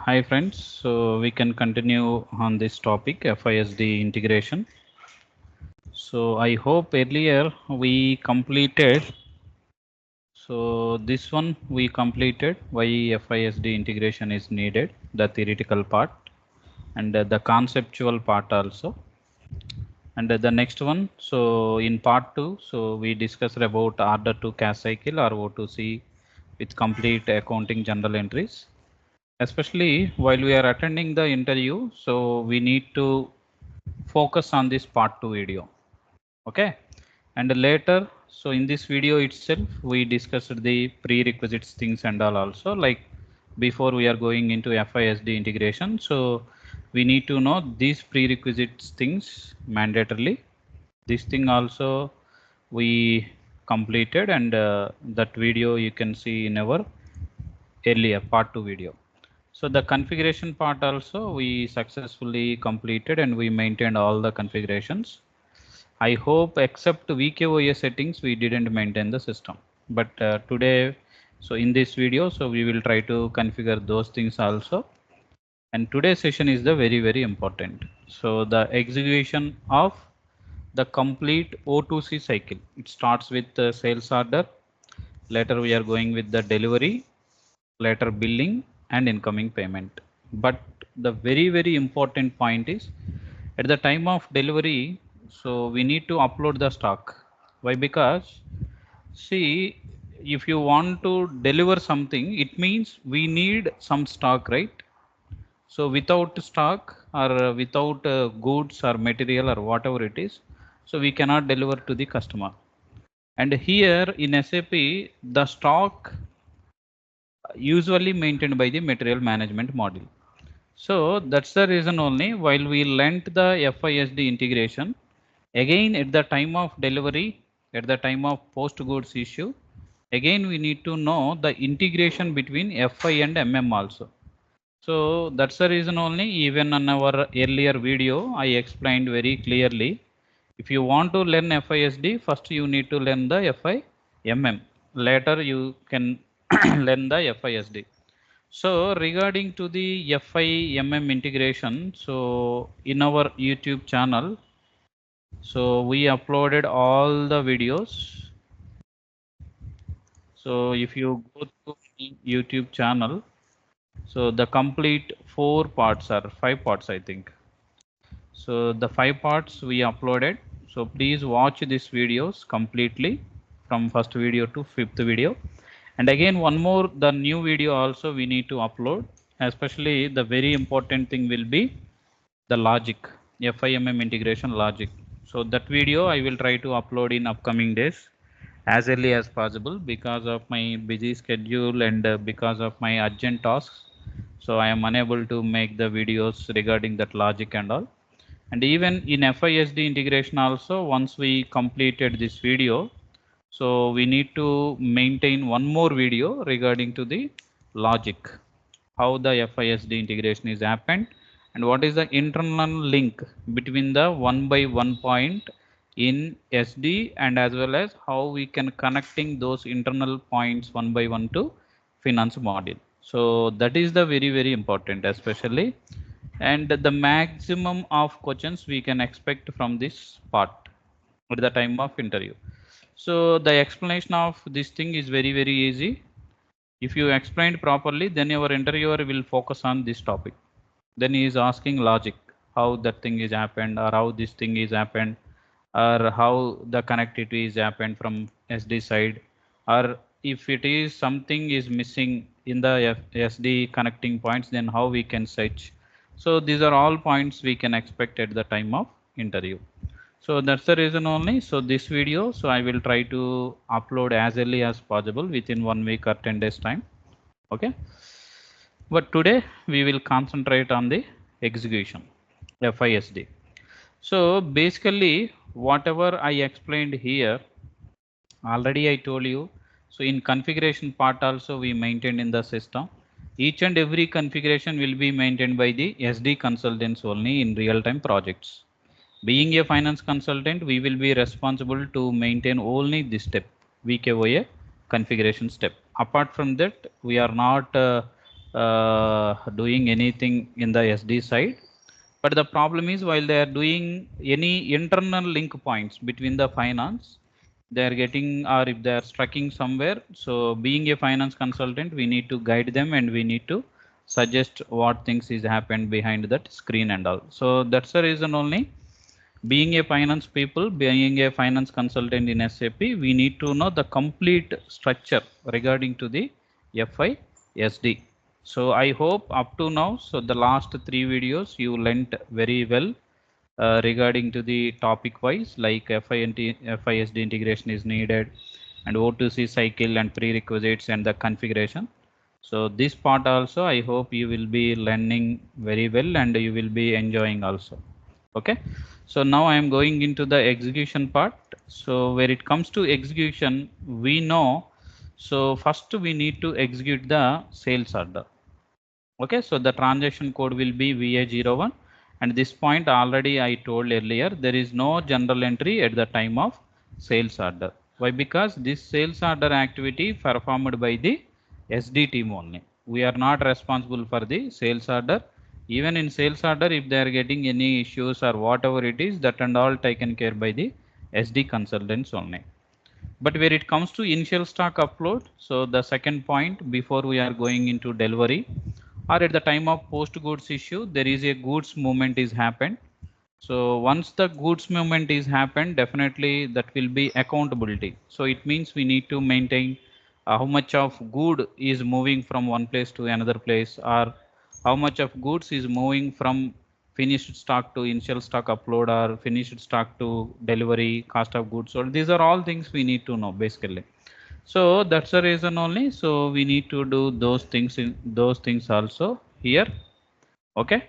Hi friends, so we can continue on this topic FISD integration. So I hope earlier we completed, so this one we completed why FISD integration is needed, the theoretical part and the conceptual part also. And the next one, so in part 2, so we discussed about order to cash cycle or O2C with complete accounting journal entries. Especially while we are attending the interview, so we need to focus on this part 2 video. Okay, and later, so in this video itself we discussed the prerequisites things and all also, like before we are going into FISD integration, so we need to know these prerequisites things mandatorily. This thing also we completed, and that video you can see in our earlier part 2 video. So the configuration part also we successfully completed and we maintained all the configurations. I hope except VKOA settings we didn't maintain the system. But today, so in this video, so we will try to configure those things also. And today's session is the very important. So the execution of the complete O2C cycle. It starts with the sales order. Later we are going with the delivery, later billing and incoming payment. But the very important point is at the time of delivery, so we need to upload the stock. Why? Because see, if you want to deliver something, it means we need some stock, right? So without stock or without goods or material or whatever it is, so we cannot deliver to the customer. And here in SAP, the stock usually maintained by the material management module. So that's the reason only while we lent the FISD integration, again at the time of delivery, at the time of post goods issue, again we need to know the integration between FI and MM also. So that's the reason only even on our earlier video, I explained very clearly. If you want to learn FISD, first you need to learn the FIMM. Later you can learn the FISD. So regarding to the FIMM integration, so in our YouTube channel, so we uploaded all the videos. So if you go to YouTube channel, so the complete 4 parts or 5 parts, I think. So the 5 parts we uploaded. So please watch these videos completely from first video to 5th video. And again, one more, the new video also we need to upload. Especially the very important thing will be the logic, FIMM integration logic. So that video I will try to upload in upcoming days as early as possible because of my busy schedule and because of my urgent tasks. So I am unable to make the videos regarding that logic and all. And even in FISD integration also, once we completed this video, so we need to maintain one more video regarding to the logic, how the FISD integration is happened and what is the internal link between the 1 by 1 point in SD and as well as how we can connecting those internal points 1 by 1 to finance module. So that is the very important, especially, and the maximum of questions we can expect from this part at the time of interview. So the explanation of this thing is very easy. If you explained properly, then your interviewer will focus on this topic. Then he is asking logic, how that thing is happened or how this thing is happened or how the connectivity is happened from SD side, or if it is something is missing in the SD connecting points, then how we can search. So these are all points we can expect at the time of interview. So that's the reason only. So this video, so I will try to upload as early as possible within 1 week or 10 days time. Okay. But today we will concentrate on the execution, FISD. So basically whatever I explained here, already I told you. So in configuration part also we maintained in the system. Each and every configuration will be maintained by the SD consultants only in real-time projects. Being a finance consultant, we will be responsible to maintain only this step, VKOA configuration step. Apart from that, we are not doing anything in the SD side. But the problem is while they are doing any internal link points between the finance, they are getting, or if they are striking somewhere. So being a finance consultant, we need to guide them and we need to suggest what things is happened behind that screen and all. So that's the reason only being a finance people, being a finance consultant in SAP, we need to know the complete structure regarding to the FISD. So I hope up to now, so the last 3 videos you learnt very well regarding to the topic wise, like FISD integration is needed and O2C cycle and prerequisites and the configuration. So this part also I hope you will be learning very well and you will be enjoying also. Okay, so now I am going into the execution part. So where it comes to execution, we know, so first we need to execute the sales order. Okay, so the transaction code will be VA01, and this point already I told earlier, there is no general entry at the time of sales order. Why? Because this sales order activity performed by the SD team only. We are not responsible for the sales order. Even in sales order, if they are getting any issues or whatever it is, that and all taken care by the SD consultants only. But where it comes to initial stock upload, so the second point before we are going into delivery or at the time of post goods issue, there is a goods movement is happened. So once the goods movement is happened, definitely that will be accountability. So it means we need to maintain how much of good is moving from one place to another place, or how much of goods is moving from finished stock to initial stock upload, or finished stock to delivery, cost of goods. So these are all things we need to know basically. So that's the reason only. So we need to do those things in those things also here. Okay.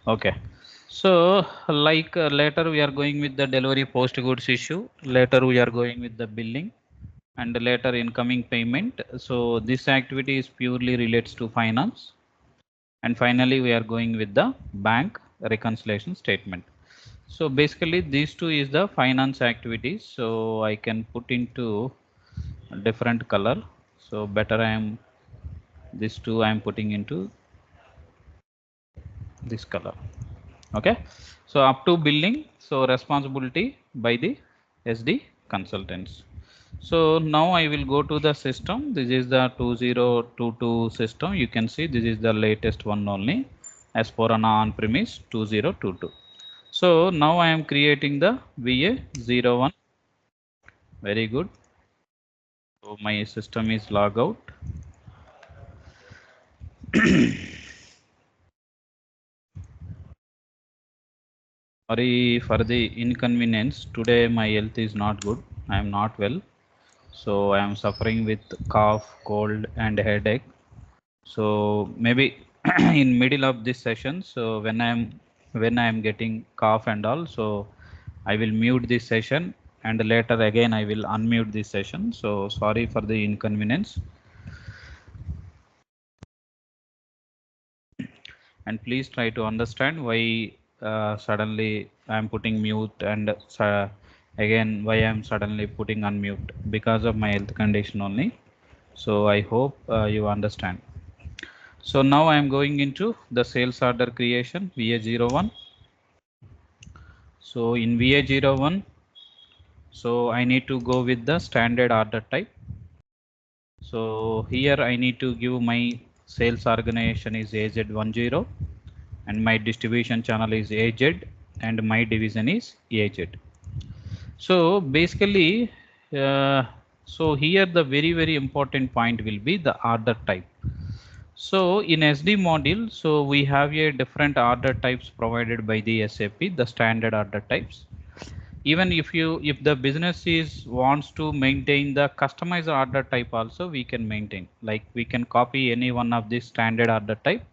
Okay. So like later we are going with the delivery post goods issue. Later we are going with the billing and later incoming payment. So this activity is purely relates to finance. And finally we are going with the bank reconciliation statement. So basically these two is the finance activities. So I can put into a different color. So better I am, these two I am putting into this color. Okay, so up to billing, so responsibility by the SD consultants. So now I will go to the system. This is the 2022 system. You can see this is the latest one only as for an on-premise 2022. So now I am creating the VA01. Very good. So my system is log out. Sorry for the inconvenience. Today my health is not good. I am not well. So I am suffering with cough, cold and headache. So maybe in middle of this session, so when I am getting cough and all, so I will mute this session and later again I will unmute this session. So sorry for the inconvenience, and please try to understand why suddenly I am putting mute and again why I am suddenly putting unmute, because of my health condition only. So I hope you understand. So now I am going into the sales order creation VA01. So in VA01, so I need to go with the standard order type. So here I need to give my sales organization is AZ10 and my distribution channel is AZ and my division is AZ. So basically, so here the very important point will be the order type. So in SD module, so we have a different order types provided by the SAP, the standard order types. Even if the business is wants to maintain the customized order type also, we can maintain. Like we can copy any one of this standard order type,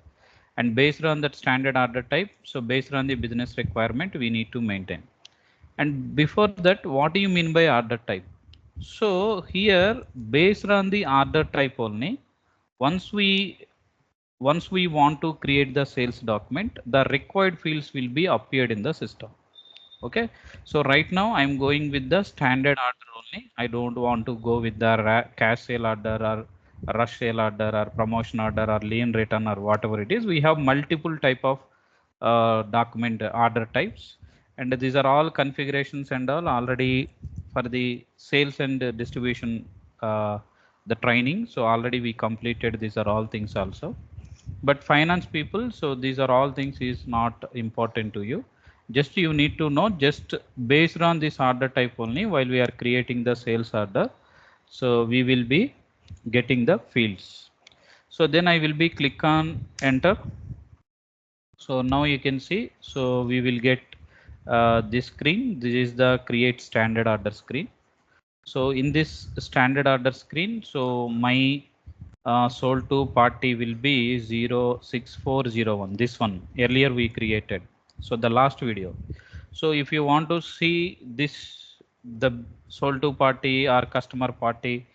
and based on that standard order type, so based on the business requirement, we need to maintain. And before that, what do you mean by order type? So here, based on the order type only, once we once we want to create the sales document, the required fields will be appeared in the system. Okay, so right now I'm going with the standard order only. I don't want to go with the cash sale order or rush sale order or promotion order or lien return or whatever it is. We have multiple type of document order types, and these are all configurations and all already for the sales and distribution the training. So already we completed these are all things also. But finance people, so these are all things is not important to you. Just you need to know just based on this order type only while we are creating the sales order. So we will be getting the fields. So then I will be click on enter. So now you can see, so we will get this screen. This is the create standard order screen. So in this standard order screen, so my sold to party will be 06401. This one earlier we created. So the last video. So if you want to see this, the sold to party or customer party,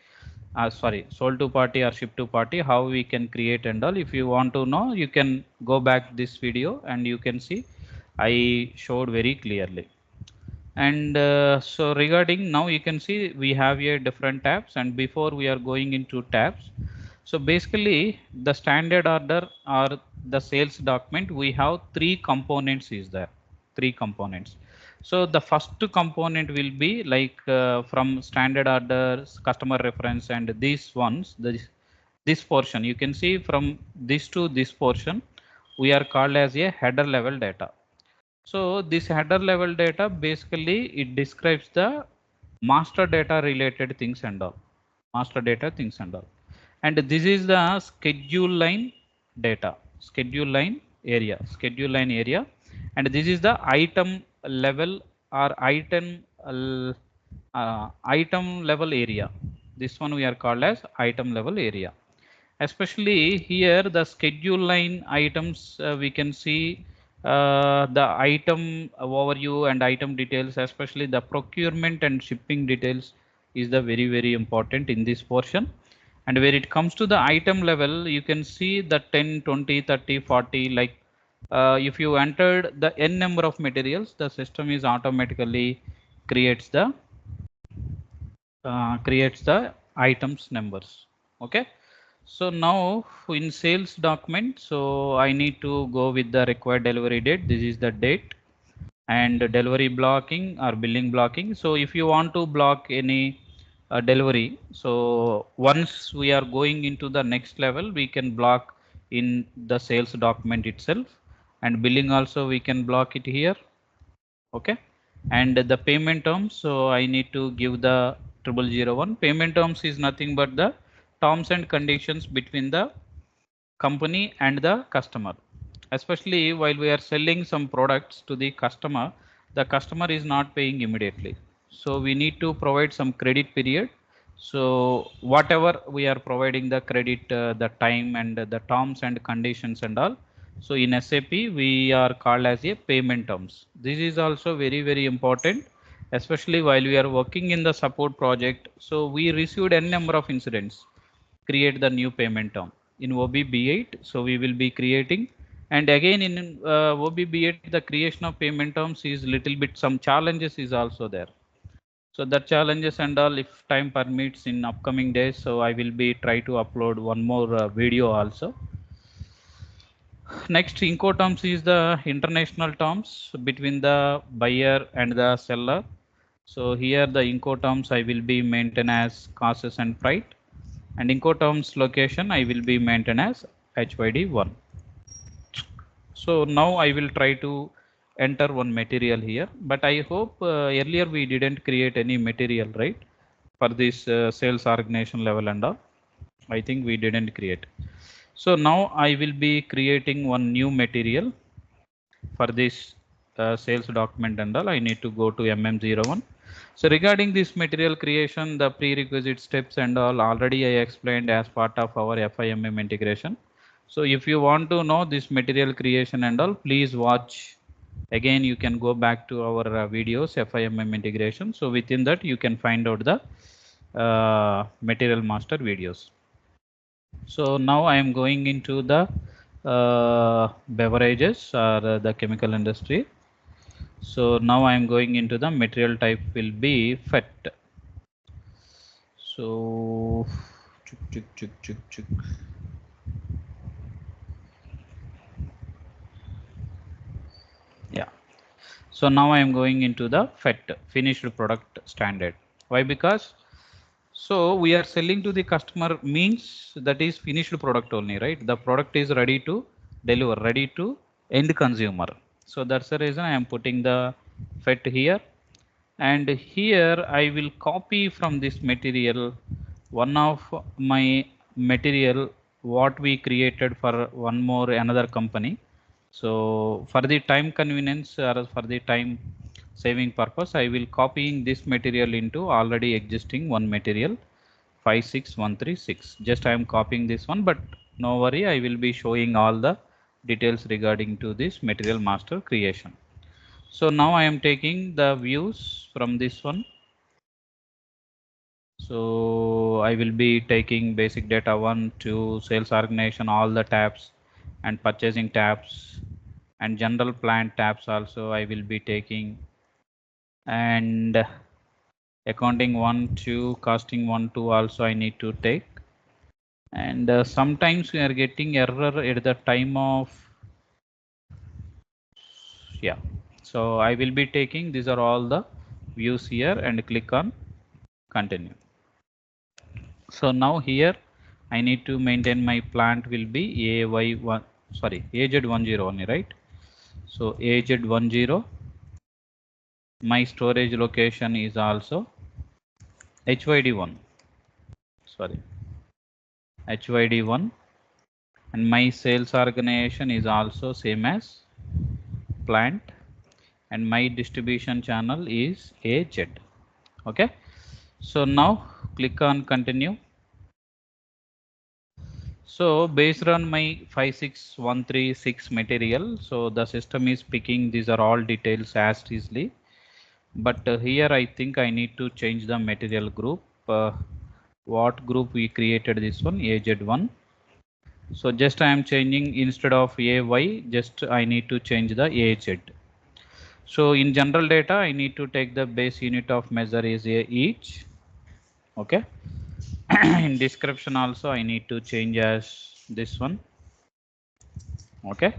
sorry, sold to party or ship to party, how we can create and all. If you want to know, you can go back this video and you can see I showed very clearly. And so regarding now you can see we have here different tabs, and before we are going into tabs, so basically the standard order or the sales document, we have three components is there, three components. So the first component will be like from standard orders, customer reference, and these ones, this portion you can see from this to this portion we are called as a header level data. So this header level data basically it describes the master data related things and all. Master data things and all. And this is the schedule line data, schedule line area. And this is the item level or item level area. This one we are called as item level area. Especially here the schedule line items, we can see the item overview and item details, especially the procurement and shipping details is the very important in this portion. And where it comes to the item level, you can see the 10, 20, 30, 40, like if you entered the n number of materials, the system is automatically creates the items numbers. Okay, so now in sales document, so I need to go with the required delivery date. This is the date, and delivery blocking or billing blocking. So if you want to block any delivery, so once we are going into the next level, we can block in the sales document itself, and billing also we can block it here. Okay, and the payment terms, so I need to give the 0001. Payment terms is nothing but the terms and conditions between the company and the customer. Especially while we are selling some products to the customer is not paying immediately, so we need to provide some credit period. So whatever we are providing the credit, the time and the terms and conditions and all, so in SAP we are called as a payment terms. This is also very important, especially while we are working in the support project. So we received n number of incidents, create the new payment term in OBB8. So we will be creating, and again in OBB8 the creation of payment terms is little bit some challenges is also there. So that challenges and all, if time permits in upcoming days, so I will be try to upload one more video also. Next, Incoterms is the international terms between the buyer and the seller. So here the Incoterms I will be maintain as costs and freight, and Incoterms location I will be maintain as HYD1. So now I will try to enter one material here, but I hope earlier we didn't create any material, right? For this sales organization level and all, I think we didn't create. So now I will be creating one new material for this sales document and all. I need to go to MM01. So regarding this material creation, the prerequisite steps and all already I explained as part of our FIMM integration. So if you want to know this material creation and all, please watch. Again, you can go back to our videos, FIMM integration. So within that, you can find out the material master videos. So now I am going into the beverages or the chemical industry. So now I am going into the material type will be FET. So yeah. So now I am going into the FET, finished product standard. Why? Because so we are selling to the customer means that is finished product only, right? The product is ready to deliver, ready to end consumer. So that's the reason I am putting the FET here. And here I will copy from this material one of my material what we created for one more another company. So for the time convenience or for the time saving purpose, I will copying this material into already existing one material 56136. Just I am copying this one, but no worry, I will be showing all the details regarding to this material master creation. So now I am taking the views from this one. So I will be taking basic data 1 to sales organization, all the tabs and purchasing tabs and general plant tabs also I will be taking, and accounting 1 to costing 1 to also I need to take. And sometimes we are getting error at the time of, yeah. So I will be taking these are all the views here and click on continue. So now here I need to maintain my plant will be AY1, sorry, AZ10 only, right? So AZ10, my storage location is also HYD1, sorry, HYD1, and my sales organization is also same as plant, and my distribution channel is AZ. Okay. So now click on continue. So based on my 56136 material, so the system is picking these are all details as easily. But here I think I need to change the material group. What group we created this one, AZ1. So just I am changing instead of AY, just I need to change the AZ. So in general data, I need to take the base unit of measure is a each. Okay. In description also I need to change as this one. Okay.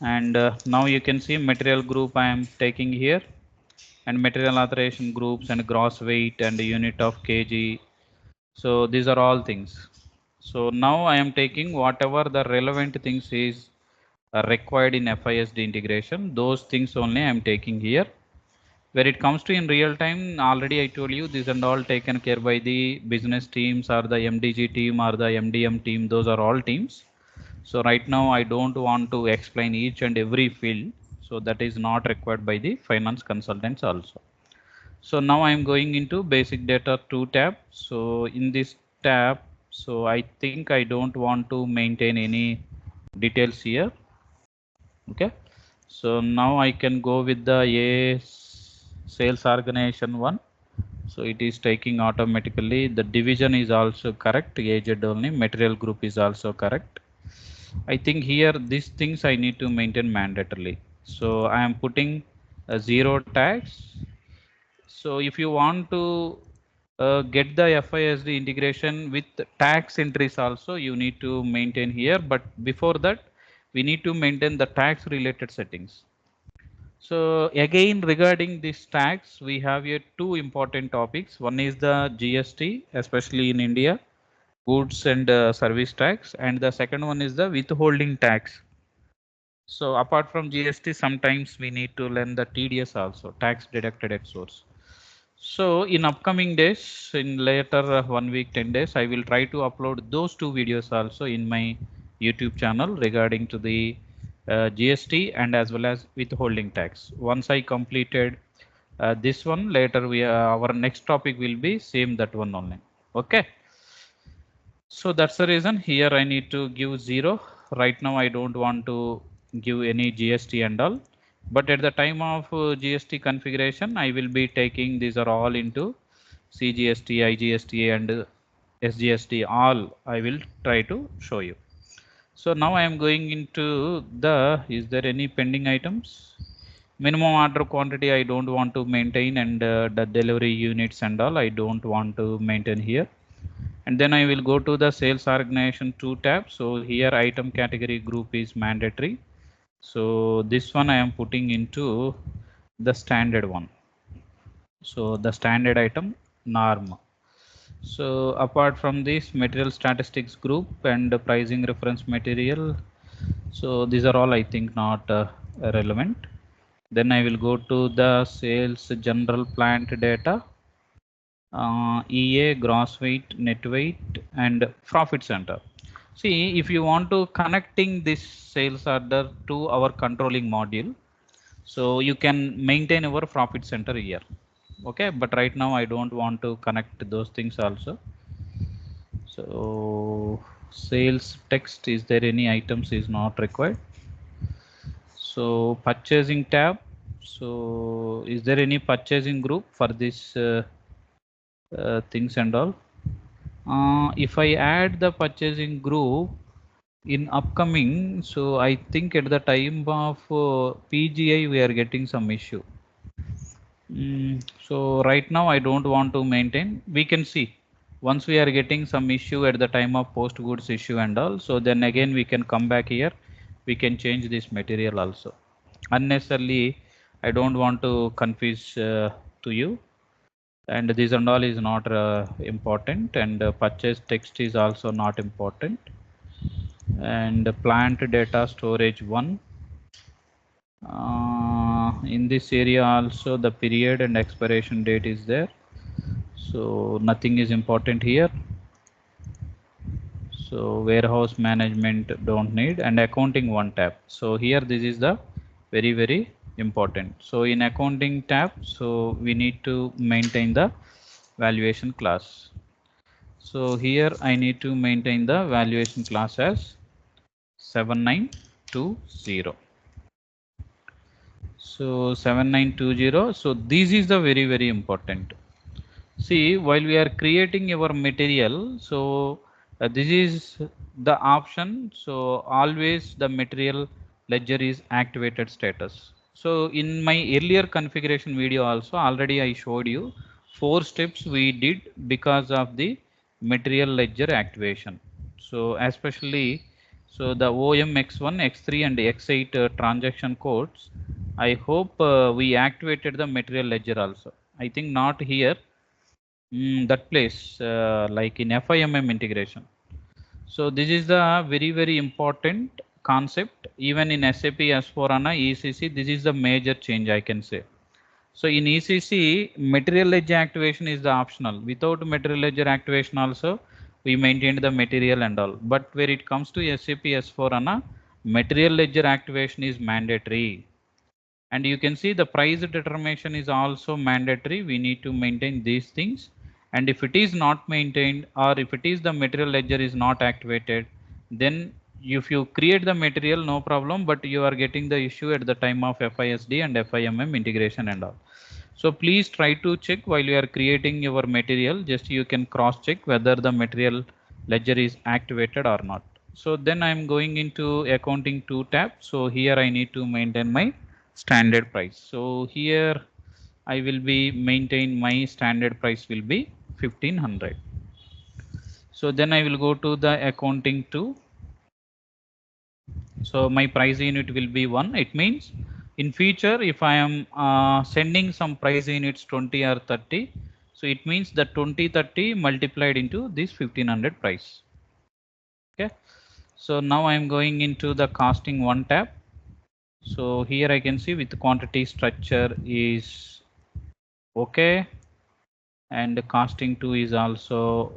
And now you can see material group I am taking here, and material authorization groups and gross weight and unit of kg. So these are all things. So now I am taking whatever the relevant things is required in FISD integration. Those things only I am taking here. Where it comes to in real time, already I told you these and all taken care by the business teams or the MDG team or the MDM team. Those are all teams. So right now I don't want to explain each and every field. So that is not required by the finance consultants also. So now I am going into basic data 2 tab. So in this tab, so I think I don't want to maintain any details here. Okay. So now I can go with the A sales organization one. So it is taking automatically. The division is also correct. AZ only. Material group is also correct. I think here these things I need to maintain mandatorily. So I am putting a 0 tags. So if you want to get the FISD integration with tax entries also, you need to maintain here. But before that, we need to maintain the tax related settings. So again, regarding this tax, we have here two important topics. One is the GST, especially in India, goods and service tax, and the second one is the withholding tax. So apart from GST, sometimes we need to learn the TDS also, tax deducted at source. So in upcoming days, in later 1 week, 10 days, I will try to upload those two videos also in my YouTube channel regarding to the GST and as well as withholding tax. Once I completed this one, later we our next topic will be same that one only. Okay. So that's the reason here I need to give 0. Right now I don't want to give any GST and all. But at the time of GST configuration, I will be taking these are all into CGST, IGST and SGST, all I will try to show you. So now I am going into the, is there any pending items? Minimum order quantity I don't want to maintain, and the delivery units and all I don't want to maintain here. And then I will go to the sales organization 2 tab. So here item category group is mandatory. So this one I am putting into the standard one. So the standard item norm. So apart from this material statistics group and the pricing reference material, so these are all I think not relevant. Then I will go to the sales general plant data, EA, gross weight, net weight, and profit center. See, if you want to connecting this sales order to our controlling module, so you can maintain our profit center here. Okay, but right now I don't want to connect those things also. So sales text, is there any items is not required? So purchasing tab. So is there any purchasing group for this things and all? If I add the purchasing group in upcoming, so I think at the time of PGI we are getting some issue. So right now I don't want to maintain. We can see once we are getting some issue at the time of post goods issue and all. So then again we can come back here. We can change this material also. Unnecessarily, I don't want to confuse to you. And this and all is not important, and purchase text is also not important, and plant data storage 1. In this area also the period and expiration date is there, so nothing is important here. So warehouse management don't need, and accounting 1 tab. So here this is the very important. So in accounting tab, so we need to maintain the valuation class. So here I need to maintain the valuation class as 7920. So 7920. So this is the very important. See, while we are creating our material, so this is the option. So always the material ledger is activated status. So in my earlier configuration video also already I showed you 4 steps we did because of the material ledger activation. So especially, so the OM X1, X3 and X8 transaction codes, I hope we activated the material ledger also. I think not here. That place, like in FIMM integration. So this is the very important concept. Even in SAP S4HANA ECC, this is the major change I can say. So in ECC, material ledger activation is the optional. Without material ledger activation also, we maintained the material and all. But where it comes to SAP S4HANA, material ledger activation is mandatory. And you can see the price determination is also mandatory. We need to maintain these things. And if it is not maintained, or if it is the material ledger is not activated, then if you create the material, no problem, but you are getting the issue at the time of FISD and FIMM integration and all. So please try to check while you are creating your material, just you can cross check whether the material ledger is activated or not. So then I'm going into accounting 2 tab. So here I need to maintain my standard price. So here I will be maintain my standard price will be 1500. So then I will go to the accounting 2. So my price unit will be 1. It means in future if I am sending some price units 20 or 30, so it means the 2030 multiplied into this 1500 price. Okay. So now I am going into the costing 1 tab. So here I can see with quantity structure is okay, and the costing 2 is also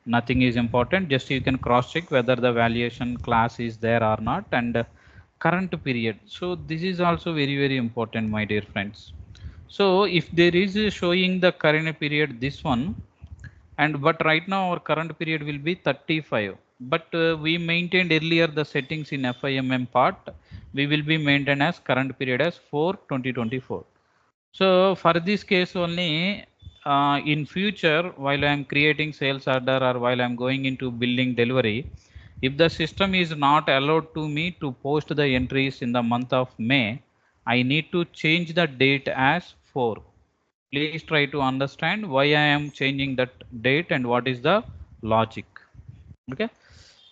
nothing is important, just you can cross check whether the valuation class is there or not, and current period. So this is also very important, my dear friends. So if there is showing the current period, this one, and but right now our current period will be 35, but we maintained earlier the settings in FIMM part, we will be maintained as current period as 4/2024. So for this case only, in future, while I am creating sales order or while I am going into billing delivery, if the system is not allowed to me to post the entries in the month of May, I need to change the date as 4. Please try to understand why I am changing that date and what is the logic. Okay.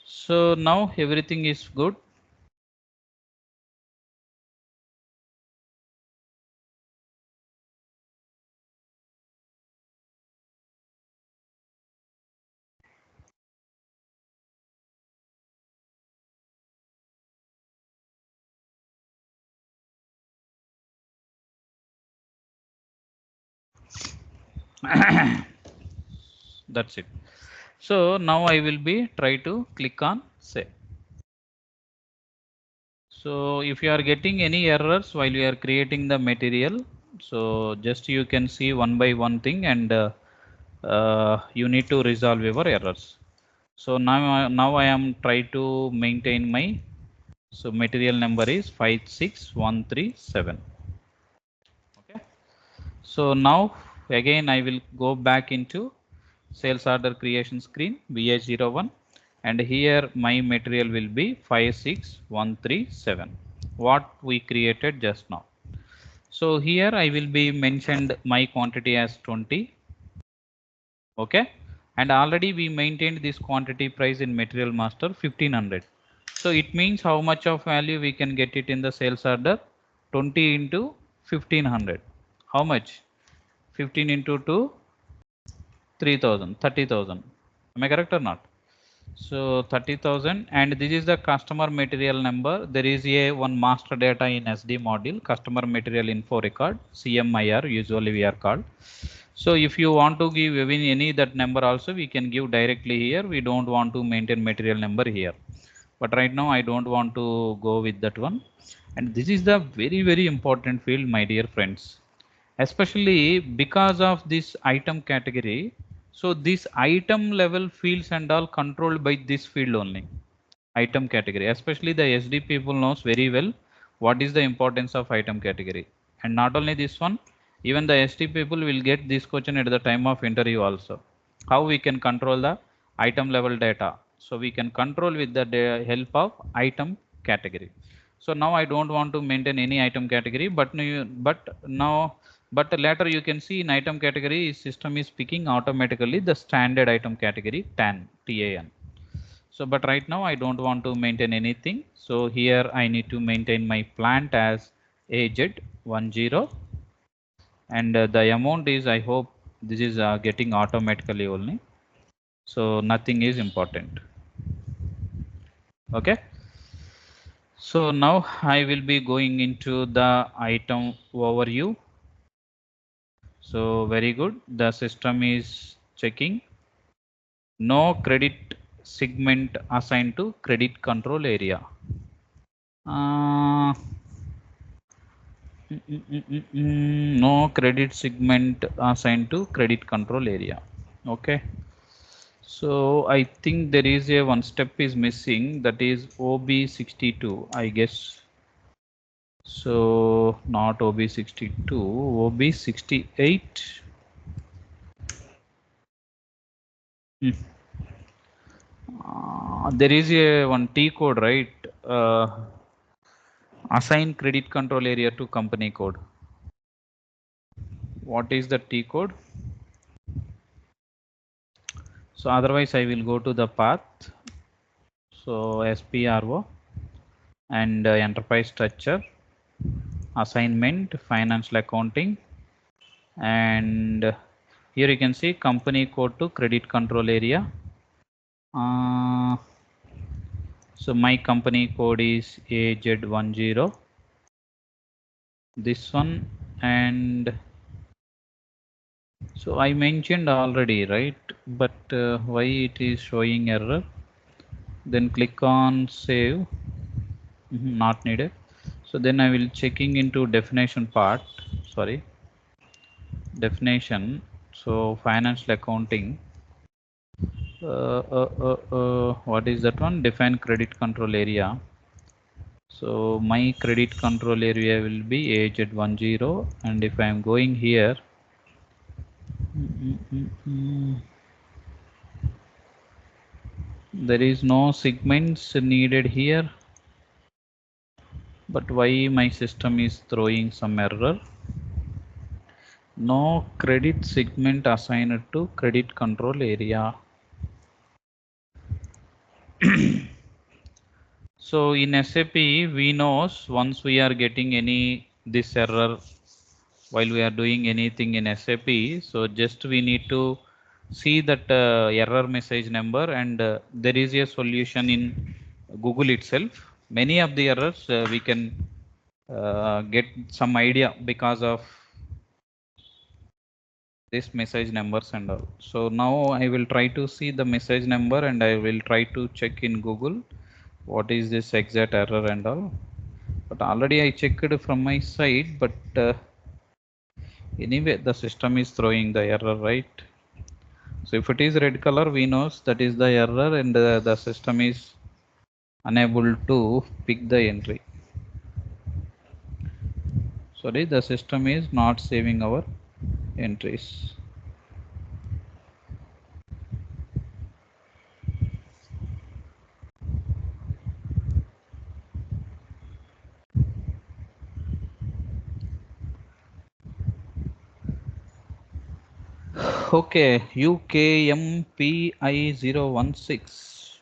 So now everything is good. That's it. So now I will be try to click on save. So if you are getting any errors while you are creating the material, so just you can see one by one thing, and you need to resolve your errors. So now I am try to maintain my, so material number is 56137. Okay. So now again I will go back into sales order creation screen VA01, and here my material will be 56137, what we created just now. So here I will be mentioned my quantity as 20. Okay, and already we maintained this quantity price in material master 1500. So it means how much of value we can get it in the sales order? 20 into 1500. How much? 15 into 2, 3000, 30,000. Am I correct or not? So 30,000, and this is the customer material number. There is a one master data in SD module, customer material info record, CMIR, usually we are called. So if you want to give even any that number also, we can give directly here. We don't want to maintain material number here. But right now I don't want to go with that one. And this is the very, very important field, my dear friends, especially because of this item category. So this item level fields and all controlled by this field only, item category. Especially the SD people knows very well what is the importance of item category. And not only this one, even the SD people will get this question at the time of interview also. How we can control the item level data? So we can control with the help of item category. So now I don't want to maintain any item category, but later you can see in item category system is picking automatically the standard item category TAN. So but right now I don't want to maintain anything. So here I need to maintain my plant as AZ10, and the amount is, I hope this is getting automatically only. So nothing is important. Okay. So now I will be going into the item overview. So very good. The system is checking no credit segment assigned to credit control area. No credit segment assigned to credit control area. Okay. So I think there is a one step is missing, that is OB62, I guess. So not OB62, OB68. There is a one T code, right? Assign credit control area to company code. What is the T code? So otherwise I will go to the path. So SPRO and enterprise structure, assignment, financial accounting, and here you can see company code to credit control area. So my company code is AZ10, this one, and so I mentioned already, right? But why it is showing error? Then click on save. Not needed. So then I will checking into definition part. Sorry, definition. So financial accounting. What is that one? Define credit control area. So my credit control area will be AZ10, and if I am going here, There is no segments needed here, but why my system is throwing some error? No credit segment assigned to credit control area. So in SAP, we know once we are getting this error while we are doing anything in SAP, so just we need to see that error message number, and there is a solution in Google itself. Many of the errors we can get some idea because of this message numbers and all. So now I will try to see the message number and I will try to check in Google what is this exact error and all. But already I checked from my side, but anyway the system is throwing the error, right? So if it is red color, we know that is the error, and the system is unable to pick the entry. Sorry, the system is not saving our entries. Okay, UKMPI016.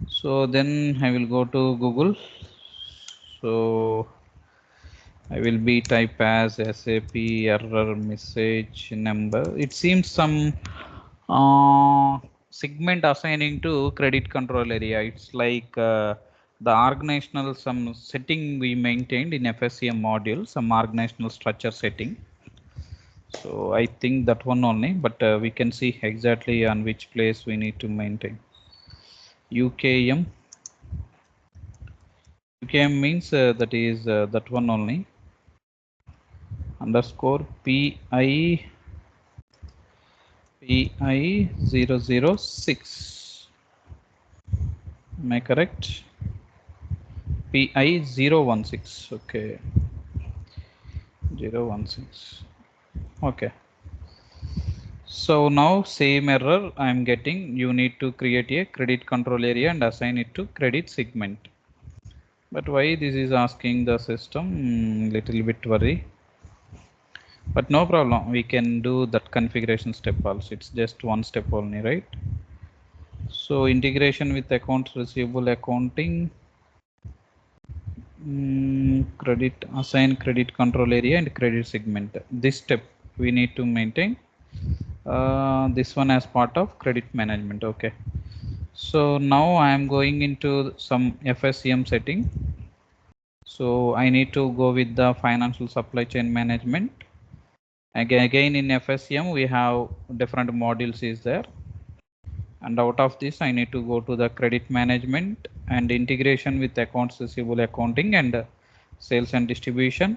So then I will go to Google. So I will be type as SAP error message number. It seems some segment assigning to credit control area. It's like the organizational some setting we maintained in FSCM module, some organizational structure setting. So I think that one only, but we can see exactly on which place we need to maintain. UKM. UKM means that is that one only. Underscore PI 006. Am I correct? PI016. Okay. 016. Okay. So now same error I am getting. You need to create a credit control area and assign it to credit segment. But why this is asking the system? Little bit worry. But no problem. We can do that configuration step also. It's just one step only, right? So integration with accounts receivable accounting. Credit assign credit control area and credit segment. This step we need to maintain. This one as part of credit management. Okay. So now I am going into some FSCM setting. So I need to go with the financial supply chain management. Again in FSCM we have different modules is there. And out of this I need to go to the credit management and integration with accounts receivable accounting and sales and distribution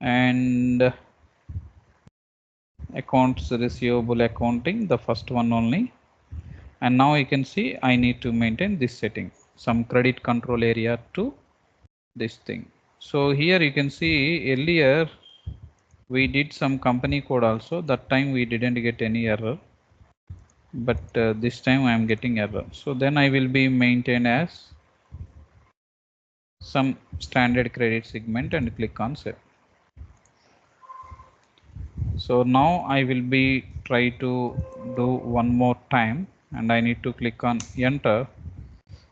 and accounts receivable accounting, the first one only. And now you can see I need to maintain this setting, some credit control area to this thing. So here you can see earlier we did some company code also. That time we didn't get any error, but this time I am getting error. So then I will be maintained as some standard credit segment and click on save. So now I will be try to do one more time and I need to click on enter.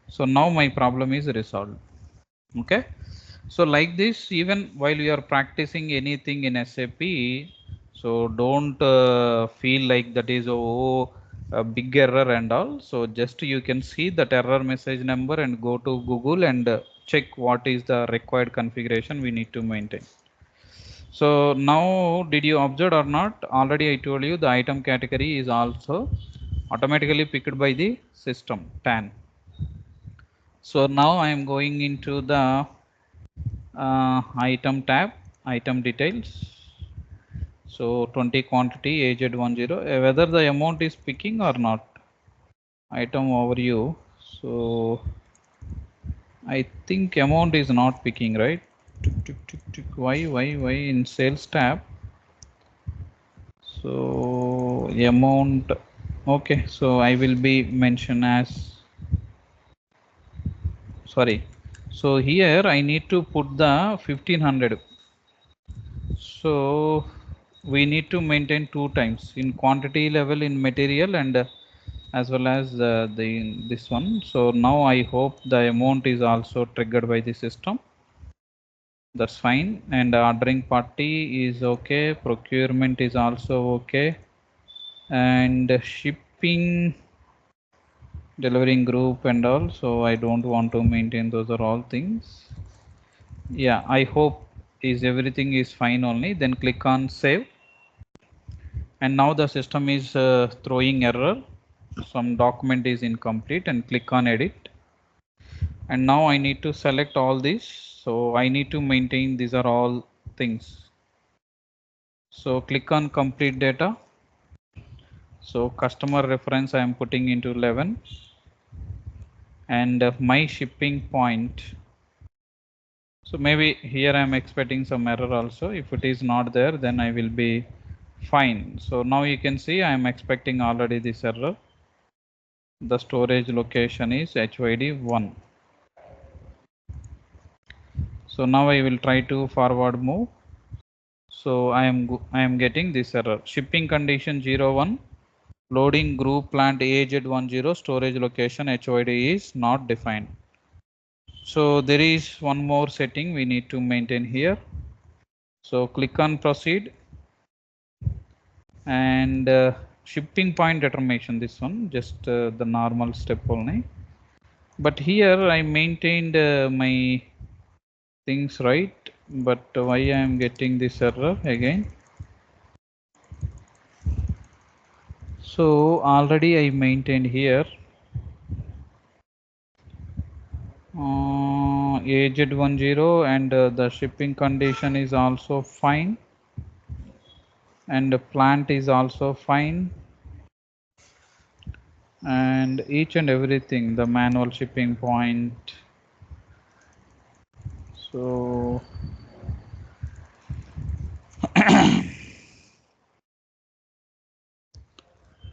So now my problem is resolved. Okay. So like this, even while you are practicing anything in SAP, so don't feel like that is a big error and all. So just you can see that error message number and go to Google and check what is the required configuration we need to maintain. So now did you observe or not? Already I told you the item category is also automatically picked by the system TAN. So now I am going into the item tab, item details. So 20 quantity aged 10, whether the amount is picking or not. Item overview. So I think amount is not picking, right? Why in sales tab? So amount, okay, so I will be mentioned as, sorry, so here I need to put the 1500. So we need to maintain 2 times in quantity level in material and as well as this one. So now I hope the amount is also triggered by the system. That's fine. And ordering party is okay. Procurement is also okay. And shipping, delivering group and all. So I don't want to maintain, those are all things. Yeah, I hope is everything is fine only. Then click on save. And now the system is throwing error. Some document is incomplete and click on edit. And now I need to select all these. So I need to maintain, these are all things. So click on complete data. So customer reference I am putting into 11 and my shipping point. So maybe here I am expecting some error also. If it is not there, then I will be fine. So now you can see I am expecting already this error. The storage location is HYD 1. So now I will try to forward move. So I am getting this error. Shipping condition 01. Loading group plant AZ10, storage location HYD is not defined. So there is one more setting we need to maintain here. So click on proceed and shipping point determination, this one just the normal step only. But here I maintained my things right, but why I am getting this error again? So already I maintained here AZ10 and the shipping condition is also fine and the plant is also fine and each and everything, the manual shipping point. So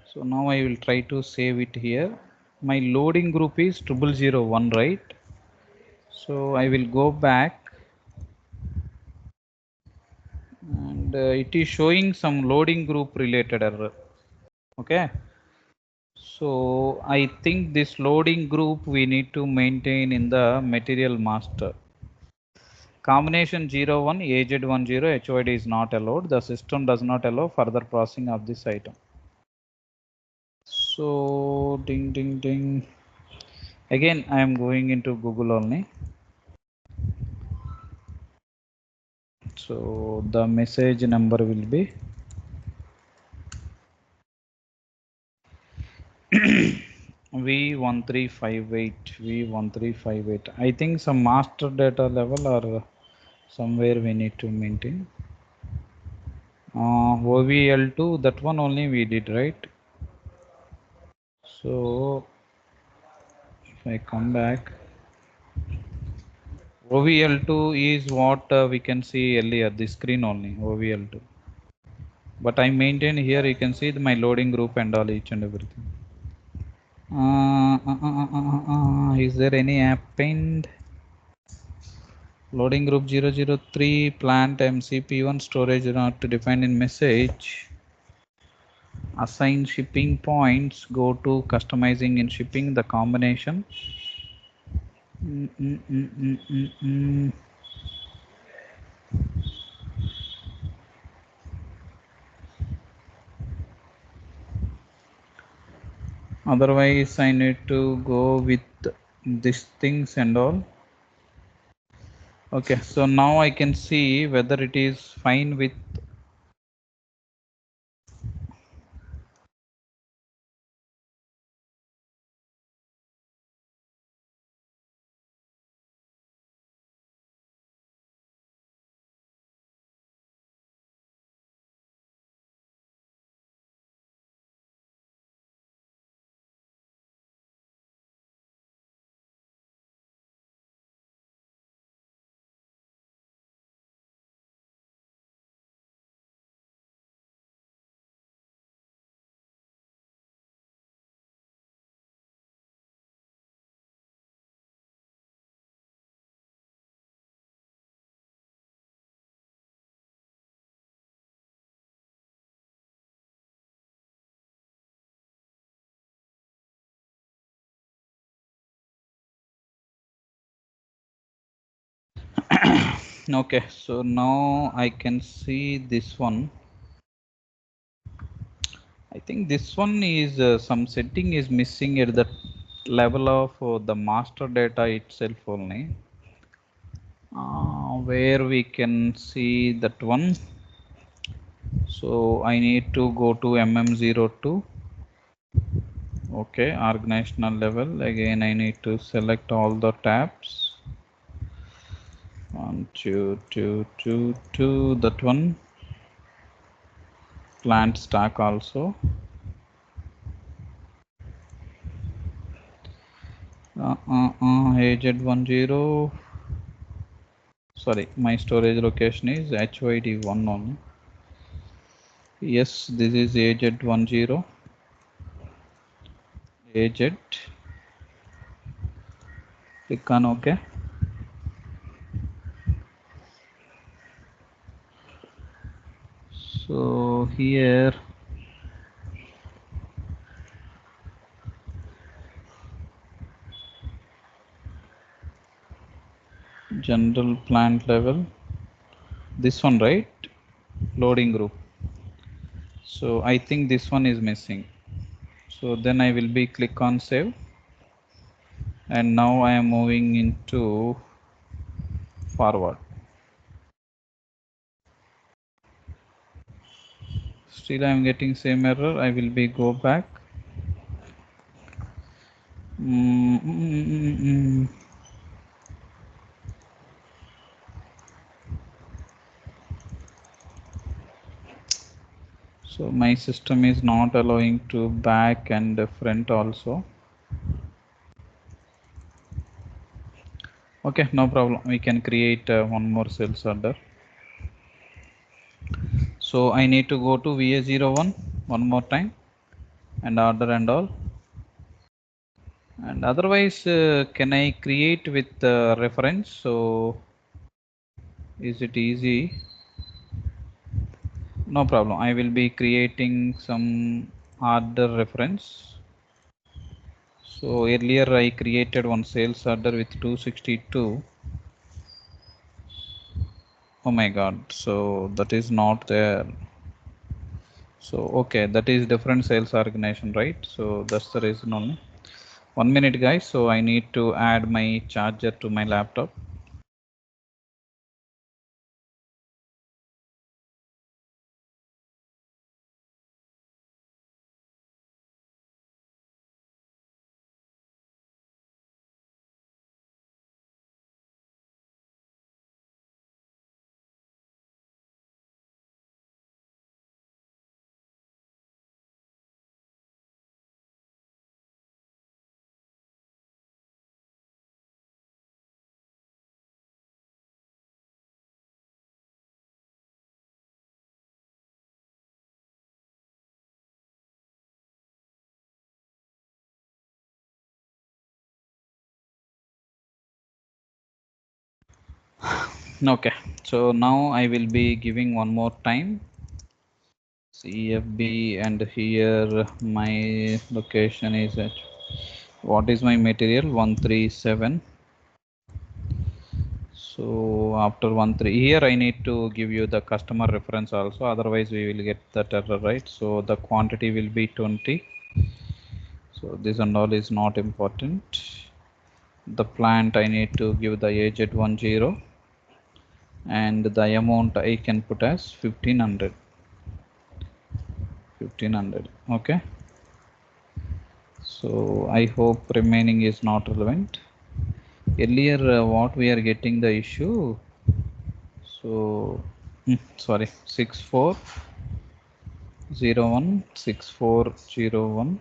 so now I will try to save it here. My loading group is 0001, right? So I will go back and it is showing some loading group related error. Okay. So I think this loading group we need to maintain in the material master. Combination 01 AZ10 HYD is not allowed. The system does not allow further processing of this item. So ding ding ding. Again I am going into Google only. So the message number will be V1358. I think some master data level or somewhere we need to maintain. OVL2, that one only we did, right? So if I come back, OVL2 is what we can see earlier, the screen only, OVL2. But I maintain here, you can see my loading group and all, each and everything. Is there any append? Loading group 003, plant MCP1, storage not defined in message. Assign shipping points, go to customizing in shipping, the combination. Otherwise I need to go with these things and all. Okay, so now I can see whether it is fine with Okay, so now I can see this one. I think this one is some setting is missing at the level of the master data itself only, where we can see that one. So I need to go to MM02. Okay, organizational level. Again, I need to select all the tabs. 1, 2, 2, 2, 2. That one. Plant stack also. AZ10. Sorry, my storage location is HYD1 only. Yes, this is AZ10. AZ. Click on OK. So here general plant level, this one, right? Loading group. So I think this one is missing. So then I will be click on save, and now I am moving into forward. Still I am getting same error. I will be go back. So my system is not allowing to back and front also. Okay, no problem. We can create one more sales order. So I need to go to VA01 one more time and order and all. And otherwise, can I create with reference? So is it easy? No problem. I will be creating some order reference. So earlier I created one sales order with 262. Oh my god, so that is not there. So okay, that is different sales organization, right? So that's the reason only. 1 minute guys, so I need to add my charger to my laptop. Okay, so now I will be giving one more time CFB, and here my location is at, what is my material, 137. So after 13 here I need to give you the customer reference also, otherwise we will get that error, right? So the quantity will be 20. So this and all is not important. The plant I need to give the AZ10, and the amount I can put as 1500. Okay. So I hope remaining is not relevant. Earlier what we are getting the issue. So sorry, 6401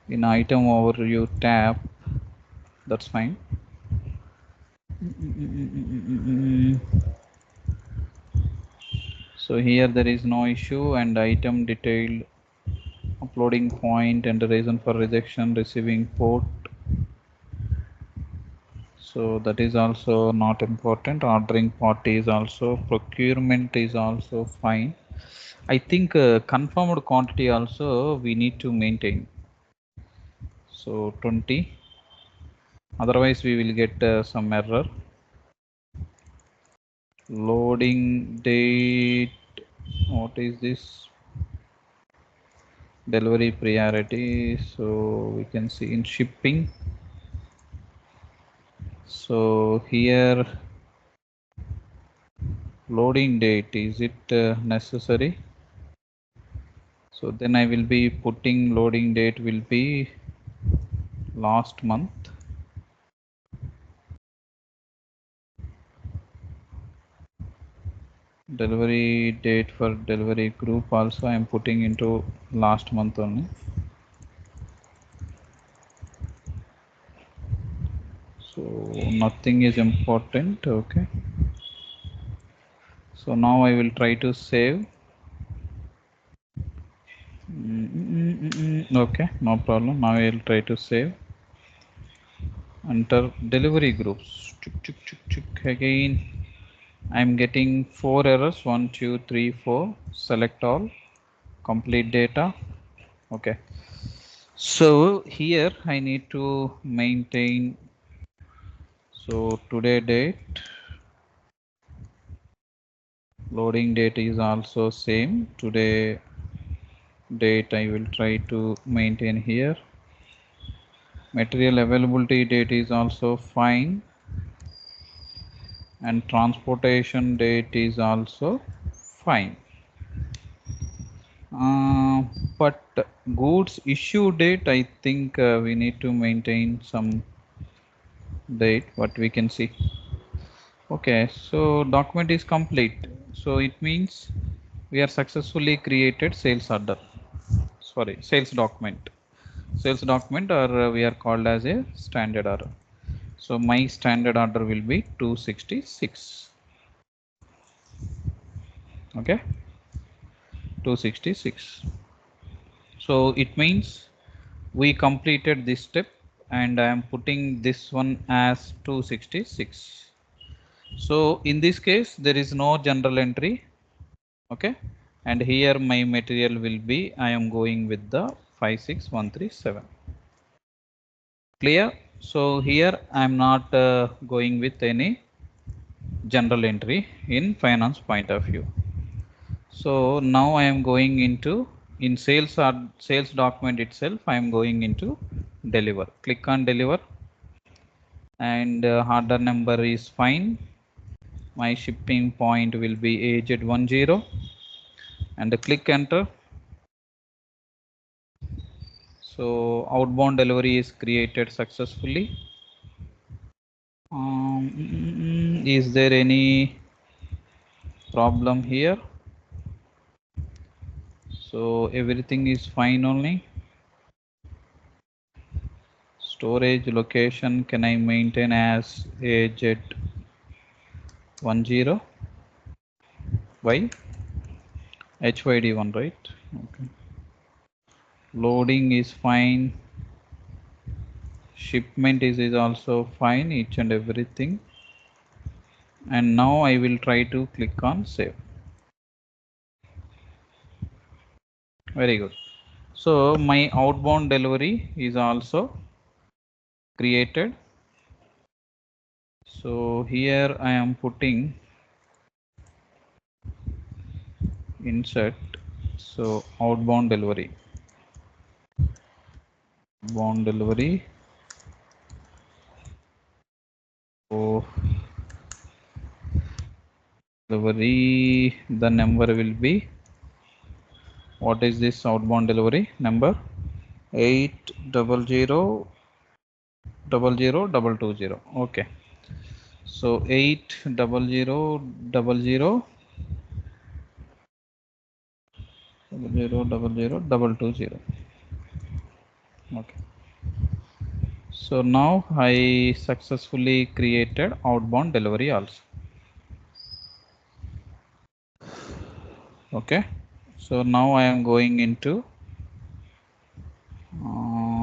in item overview tab. That's fine. So here there is no issue, and item detailed, uploading point and the reason for rejection, receiving port. So that is also not important. Ordering party is also, procurement is also fine. I think confirmed quantity also we need to maintain. So 20. Otherwise we will get some error. loading date. What is this? Delivery priority. So we can see in shipping. So here loading date, is it necessary? So then I will be putting loading date will be last month. Delivery date for delivery group also I am putting into last month only. So nothing is important. Okay. So now I will try to save. Okay, no problem. Now I will try to save. Enter delivery groups. Again, I am getting 4 errors. 1, 2, 3, 4. Select all. Complete data. Okay. So here I need to maintain. So today date. Loading date is also same. Today date I will try to maintain here. Material availability date is also fine, and transportation date is also fine. But goods issue date, I think we need to maintain some date, what we can see. Okay, so document is complete. So it means we are successfully created sales order. Sorry, sales document. Sales document, or we are called as a standard order. So my standard order will be 266. Okay, 266. So it means we completed this step, and I am putting this one as 266. So in this case there is no general entry. Okay, and here my material will be, I am going with the 56137. Clear? So here I am not going with any general entry in finance point of view. So now I am going into in sales or sales document itself. I am going into deliver. Click on deliver, and order number is fine. My shipping point will be AZ10, and click enter. So outbound delivery is created successfully. Is there any problem here? So everything is fine only. Storage location, can I maintain as AZ10? Why? HYD1, right? Okay. Loading is fine. Shipment is also fine, each and everything. And now I will try to click on save. Very good. So my outbound delivery is also created. So here I am putting insert. So outbound delivery. Outbound delivery. So delivery, the number will be, what is this outbound delivery number? 800002220. Okay. So 800002220. Okay. So now I successfully created outbound delivery also. Okay. So now I am going into,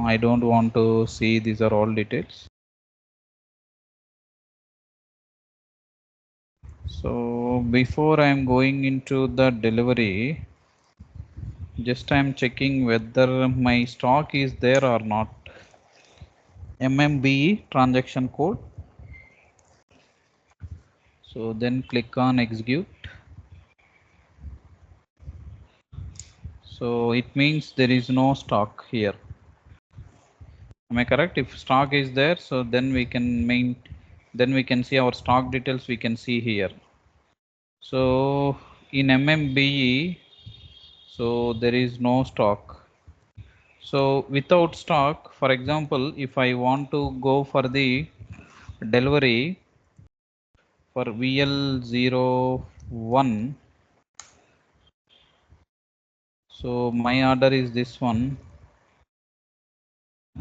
I don't want to see, these are all details. So before I am going into the delivery, just I am checking whether my stock is there or not. MMBE transaction code. So then click on execute. So it means there is no stock here. Am I correct? If stock is there, so then we can see our stock details we can see here. So in MMBE, so there is no stock. So without stock, for example, if I want to go for the delivery for VL01, so my order is this one,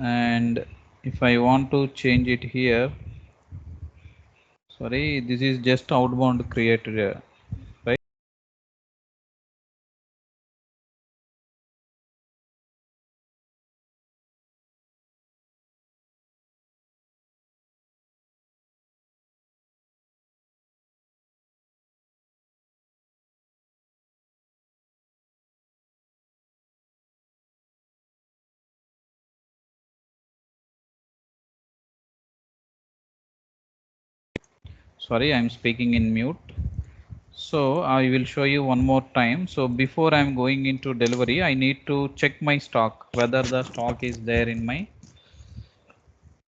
and if I want to change it here, sorry, this is just outbound created, right? Sorry, I'm speaking in mute. So I will show you one more time. So before I'm going into delivery, I need to check my stock, whether the stock is there in my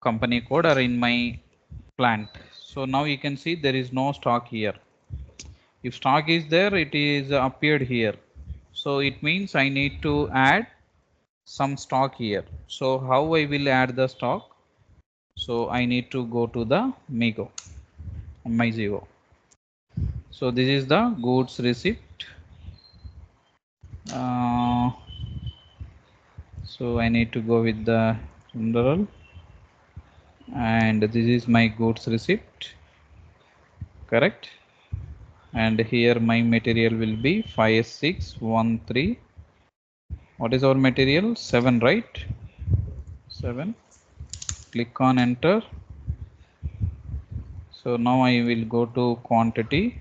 company code or in my plant. So now you can see there is no stock here. If stock is there, it is appeared here. So it means I need to add some stock here. So how I will add the stock? So I need to go to the MyZero. So this is the goods receipt. So I need to go with the general, and this is my goods receipt, correct? And here my material will be 5613. What is our material? 7, right? 7. Click on enter. So now I will go to quantity.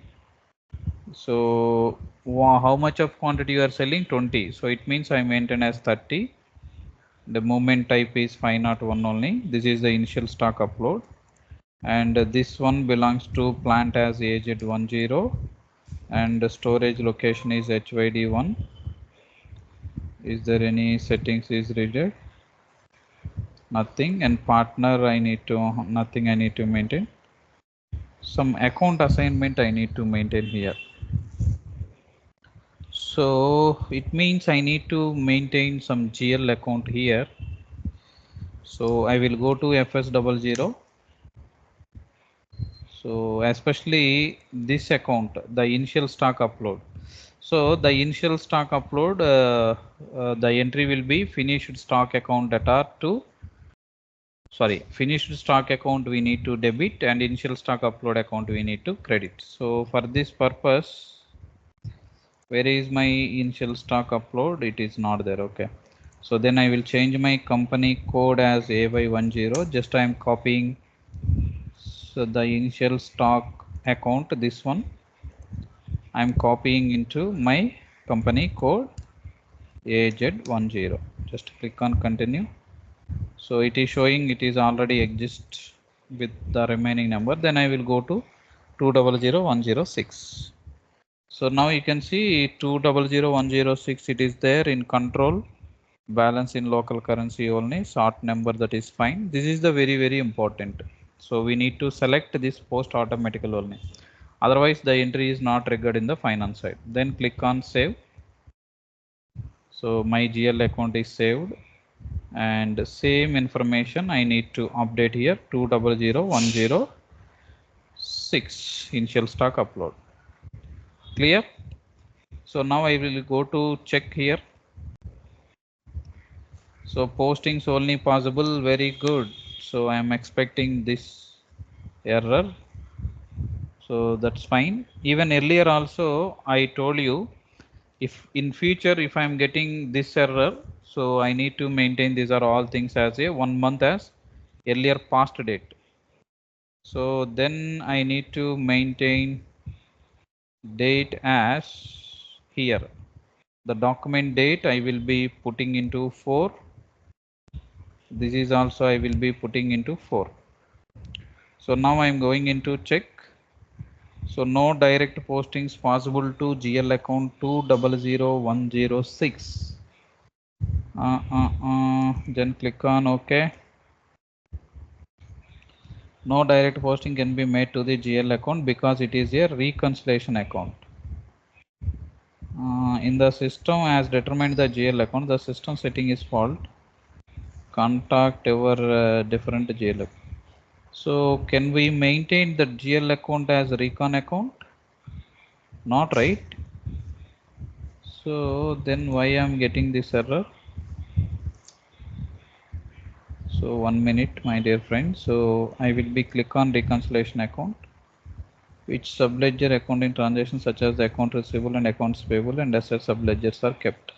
So how much of quantity you are selling? 20. So it means I maintain as 30. The movement type is 501 only. This is the initial stock upload. And this one belongs to plant as AZ10, and the storage location is HYD1. Is there any settings is readed? Nothing. And partner I need to, nothing I need to maintain. Some account assignment I need to maintain here. So it means I need to maintain some GL account here. So I will go to FS00. So especially this account, the initial stock upload. So the initial stock upload, the entry will be finished stock account data to, sorry, finished stock account we need to debit, and initial stock upload account we need to credit. So for this purpose, where is my initial stock upload? It is not there. Okay. So then I will change my company code as AY10. Just I am copying. So the initial stock account, this one, I am copying into my company code AZ10. Just click on continue. So it is showing it is already exist with the remaining number. Then I will go to 200106. So now you can see 200106, it is there in control, balance in local currency only, short number, that is fine. This is the very important. So we need to select this post automatically only. Otherwise the entry is not triggered in the finance side. Then click on save. So my GL account is saved, and same information I need to update here, 200106 initial stock upload. Clear? So now I will go to check here. So postings only possible, very good. So I am expecting this error. So that's fine. Even earlier also I told you, if in future if I am getting this error, so I need to maintain these are all things as a 1 month as earlier past date. So then I need to maintain date as here. The document date I will be putting into 4. This is also I will be putting into 4. So now I am going into check. So no direct postings possible to GL account 200106. Then click on OK. No direct posting can be made to the GL account because it is a reconciliation account. In the system as determined the GL account, the system setting is fault. Contact our different GL account. So can we maintain the GL account as a recon account? Not, right? So then why I'm getting this error? So 1 minute, my dear friend. So I will be click on reconciliation account. Which subledger accounting transactions such as the account receivable and accounts payable and asset subledgers are kept.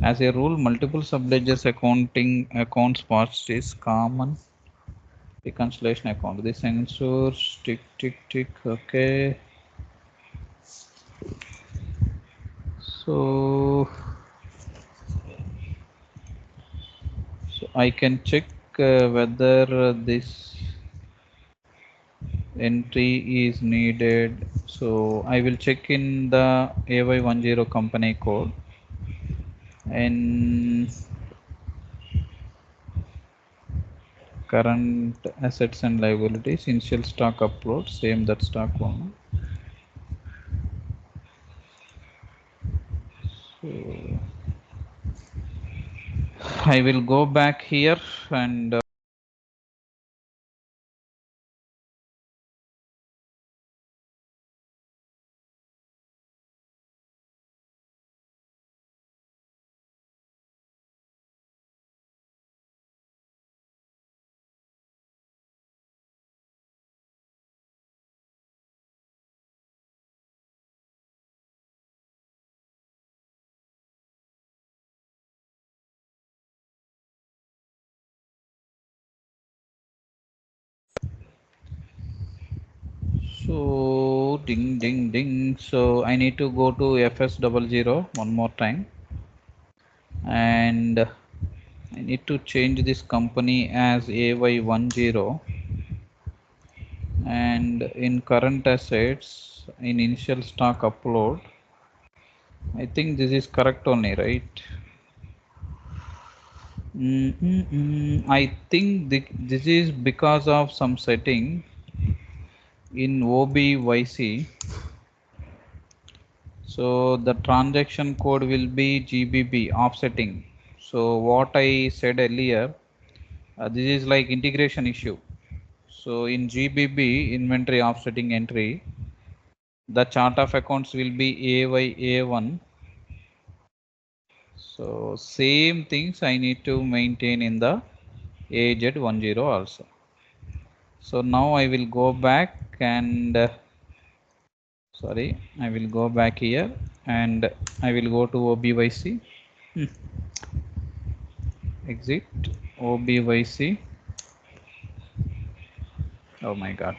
As a rule, multiple subledgers accounting accounts parts is common. Reconciliation account. This ensures tick tick tick. Okay. So I can check whether this entry is needed. So I will check in the AY10 company code and current assets and liabilities, initial stock upload, same that stock one. So I will go back here and so ding ding ding. So I need to go to FS00 one more time and I need to change this company as AY10 and in current assets in initial stock upload. I think this is correct only, right? I think this is because of some setting in OBYC. So the transaction code will be GBB offsetting. So what I said earlier, this is like integration issue. So in GBB inventory offsetting entry, the chart of accounts will be AY1. So same things I need to maintain in the AZ10 also. So now I will go back and sorry, I will go back here and I will go to OBYC. Exit OBYC. Oh my god.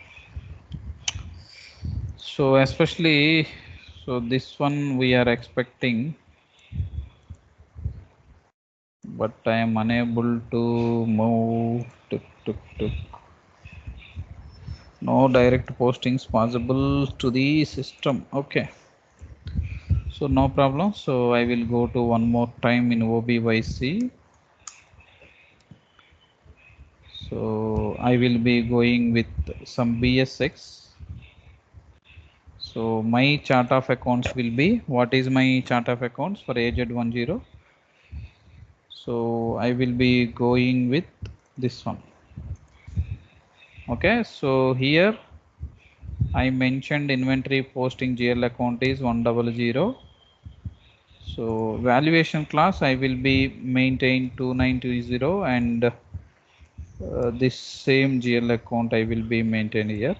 So especially, so this one we are expecting, but I am unable to move. No direct postings possible to the system. Okay. So no problem. So I will go to one more time in OBYC. So I will be going with some BSX. So my chart of accounts will be, what is my chart of accounts for AZ10? So I will be going with this one. Okay, so here I mentioned inventory posting GL account is 100. So valuation class I will be maintain 2920 and this same GL account I will be maintained here.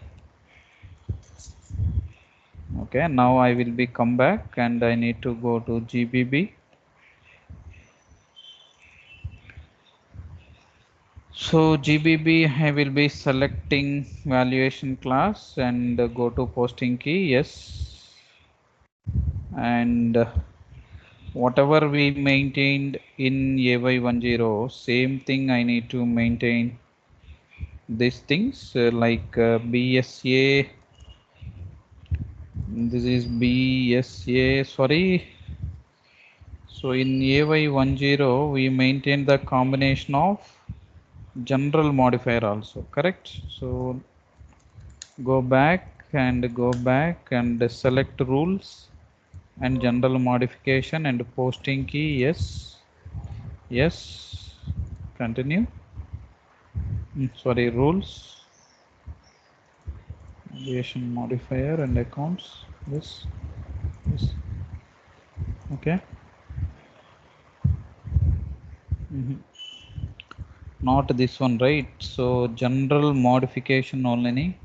Okay, now I will be come back and I need to go to GBB. So GBB I will be selecting valuation class and go to posting key, yes, and whatever we maintained in AY10, same thing I need to maintain these things like BSA This is BSA, sorry. So in AY10, we maintain the combination of general modifier also, correct? So go back and select rules and general modification and posting key, yes, yes, continue. Sorry, rules, aviation modifier and accounts, yes, yes, okay. Not this one, right? So general modification only.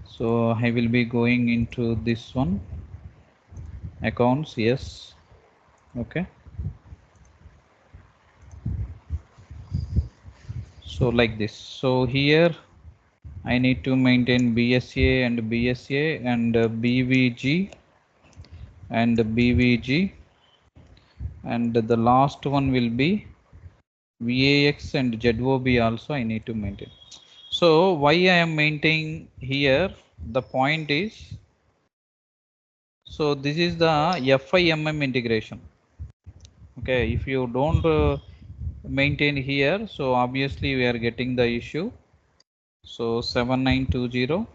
So I will be going into this one, accounts, yes, okay. So like this. So here I need to maintain BSA and BVG and BVG, and the last one will be VAX and ZOB also I need to maintain. So why I am maintaining here, the point is, so this is the FIMM integration. Okay, if you don't maintain here, so obviously we are getting the issue. So 7920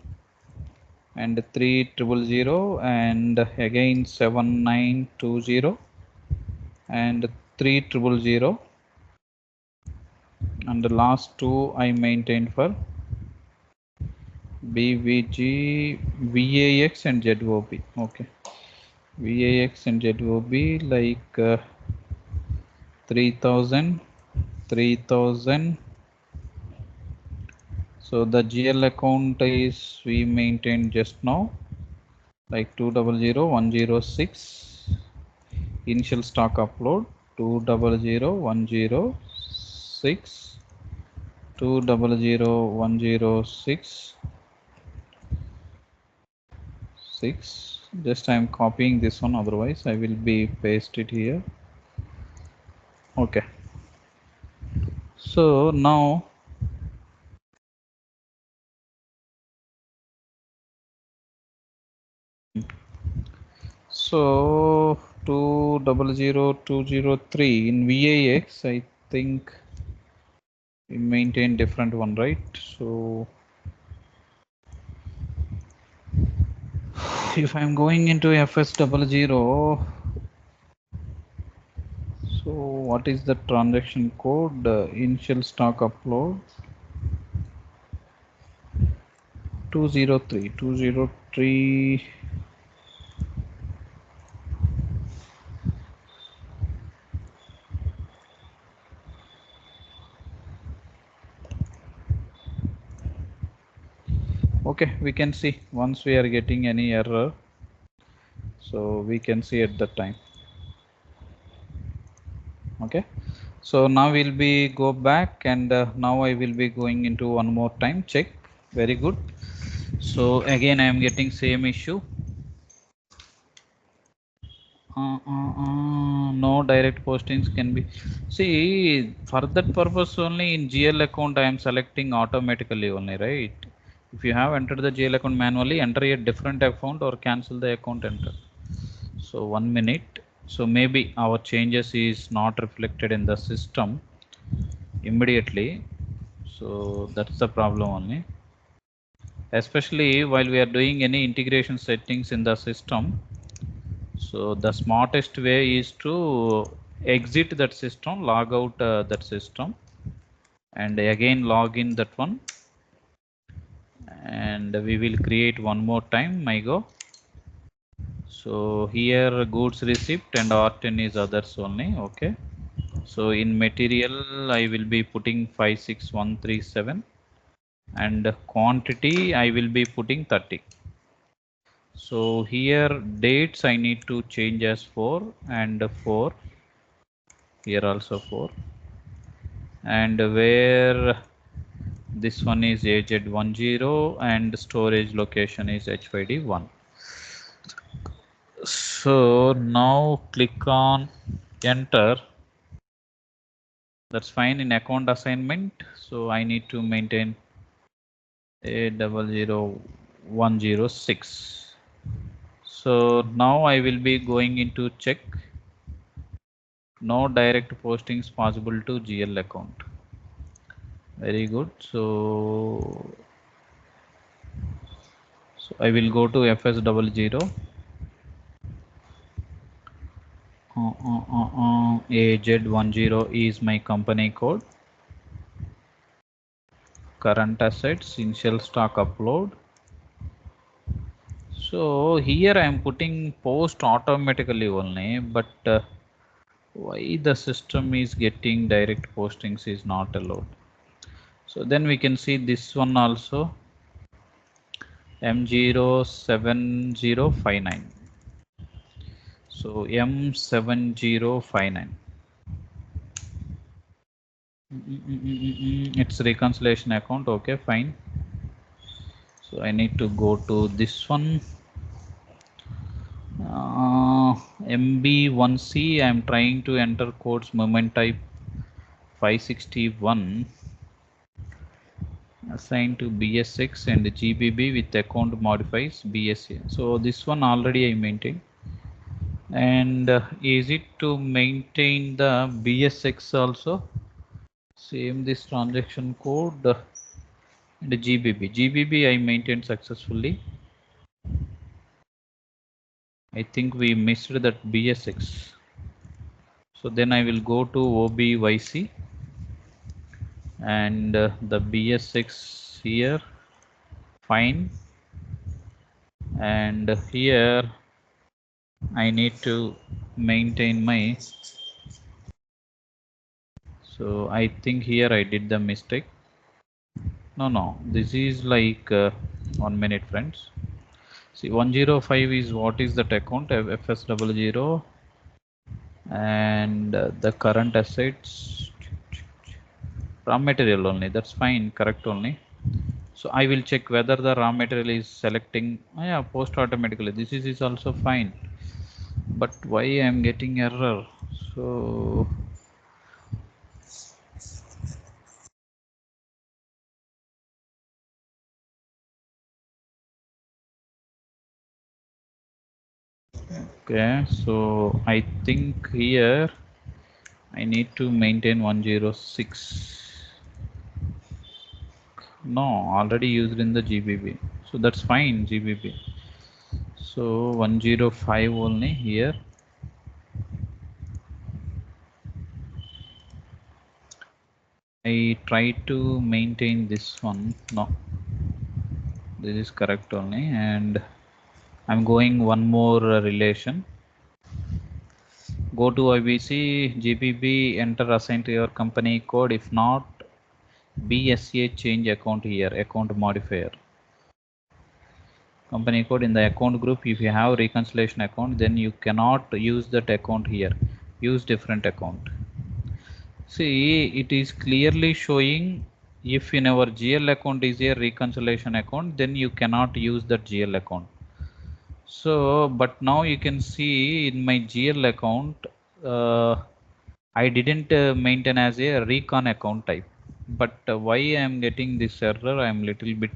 and 3000 and again 7920 and 3000, and the last two I maintained for BVG, VAX and ZOB. Okay, VAX and ZOB like 3000. So the GL account is we maintained just now like 200106. Initial stock upload 200106, 200106 6. Just I am copying this one, otherwise I will be paste it here. Okay, so now so 200203 in VAX, I think we maintain different one, right? So if I'm going into FS00, so what is the transaction code? Initial stock upload 203. Okay, we can see once we are getting any error, so we can see at that time. Okay, so now we'll be go back, and now I will be going into one more time check. Very good. So again I am getting same issue. No direct postings can be. See, for that purpose only in GL account I am selecting automatically only, right? If you have entered the GL account manually, enter a different account or cancel the account, enter. So 1 minute. So maybe our changes is not reflected in the system immediately. So that's the problem only. Especially while we are doing any integration settings in the system. So the smartest way is to exit that system, log out that system, and again log in that one, and we will create one more time mygo. So here goods receipt and R10 is others only. Okay, so in material I will be putting 56137, and quantity I will be putting 30. So here dates I need to change as 4 and 4. Here also 4, and where this one is AZ10 and storage location is HYD1. So now click on enter. That's fine in account assignment. So I need to maintain A00106. So now I will be going into check. No direct postings possible to GL account. Very good. So I will go to FS00. AZ10 is my company code. Current assets, initial stock upload. So here I am putting post automatically only, but why the system is getting direct postings is not allowed. So then we can see this one also, M07059. So M7059. It's reconciliation account. Okay, fine. So I need to go to this one. MB1C. I'm trying to enter codes moment type 561. Assigned to BS6 and GBB with account modifies BSA. So this one already I maintained. And is it to maintain the BS6 also? Same this transaction code and GBB I maintained successfully. I think we missed that BS6. So then I will go to OBYC and the BS6 here, fine. And here I need to maintain my, so I think here I did the mistake. No, this is like 1 minute friends. See, 105 is what is that account, FS00, and the current assets, raw material only, that's fine, correct only. So I will check whether the raw material is selecting, yeah, post automatically, this is also fine, but why I am getting error? So okay, so I think here I need to maintain 106. No, already used in the GBB, so that's fine, GBB. So 105 only here. I try to maintain this one. No, this is correct only, and I'm going one more relation. Go to IBC, GBB, enter assigned to your company code. If not, BSA change account here, account modifier. Company code in the account group. If you have reconciliation account, then you cannot use that account here. Use different account. See, it is clearly showing if in our GL account is a reconciliation account, then you cannot use that GL account. So, but now you can see in my GL account, I didn't maintain as a recon account type. But why I am getting this error? I am little bit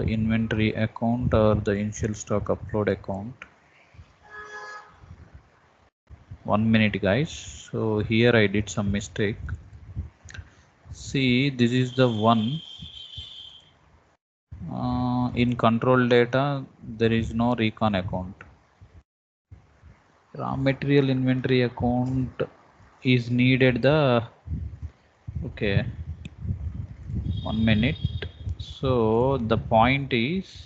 inventory account or the initial stock upload account. 1 minute, guys. So here I did some mistake. See, this is the one. In control data, there is no recon account. Raw material inventory account is needed the, okay, 1 minute. So the point is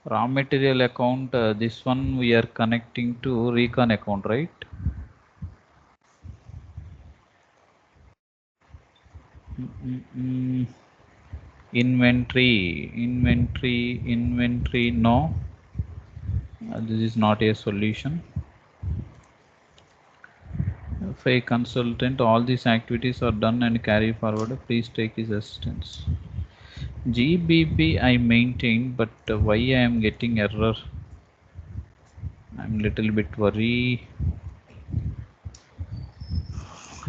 raw material account, this one we are connecting to recon account, right? Inventory, no, this is not a solution. If a consultant, all these activities are done and carry forward, please take his assistance. GBB I maintained, but why I am getting error? I'm little bit worried.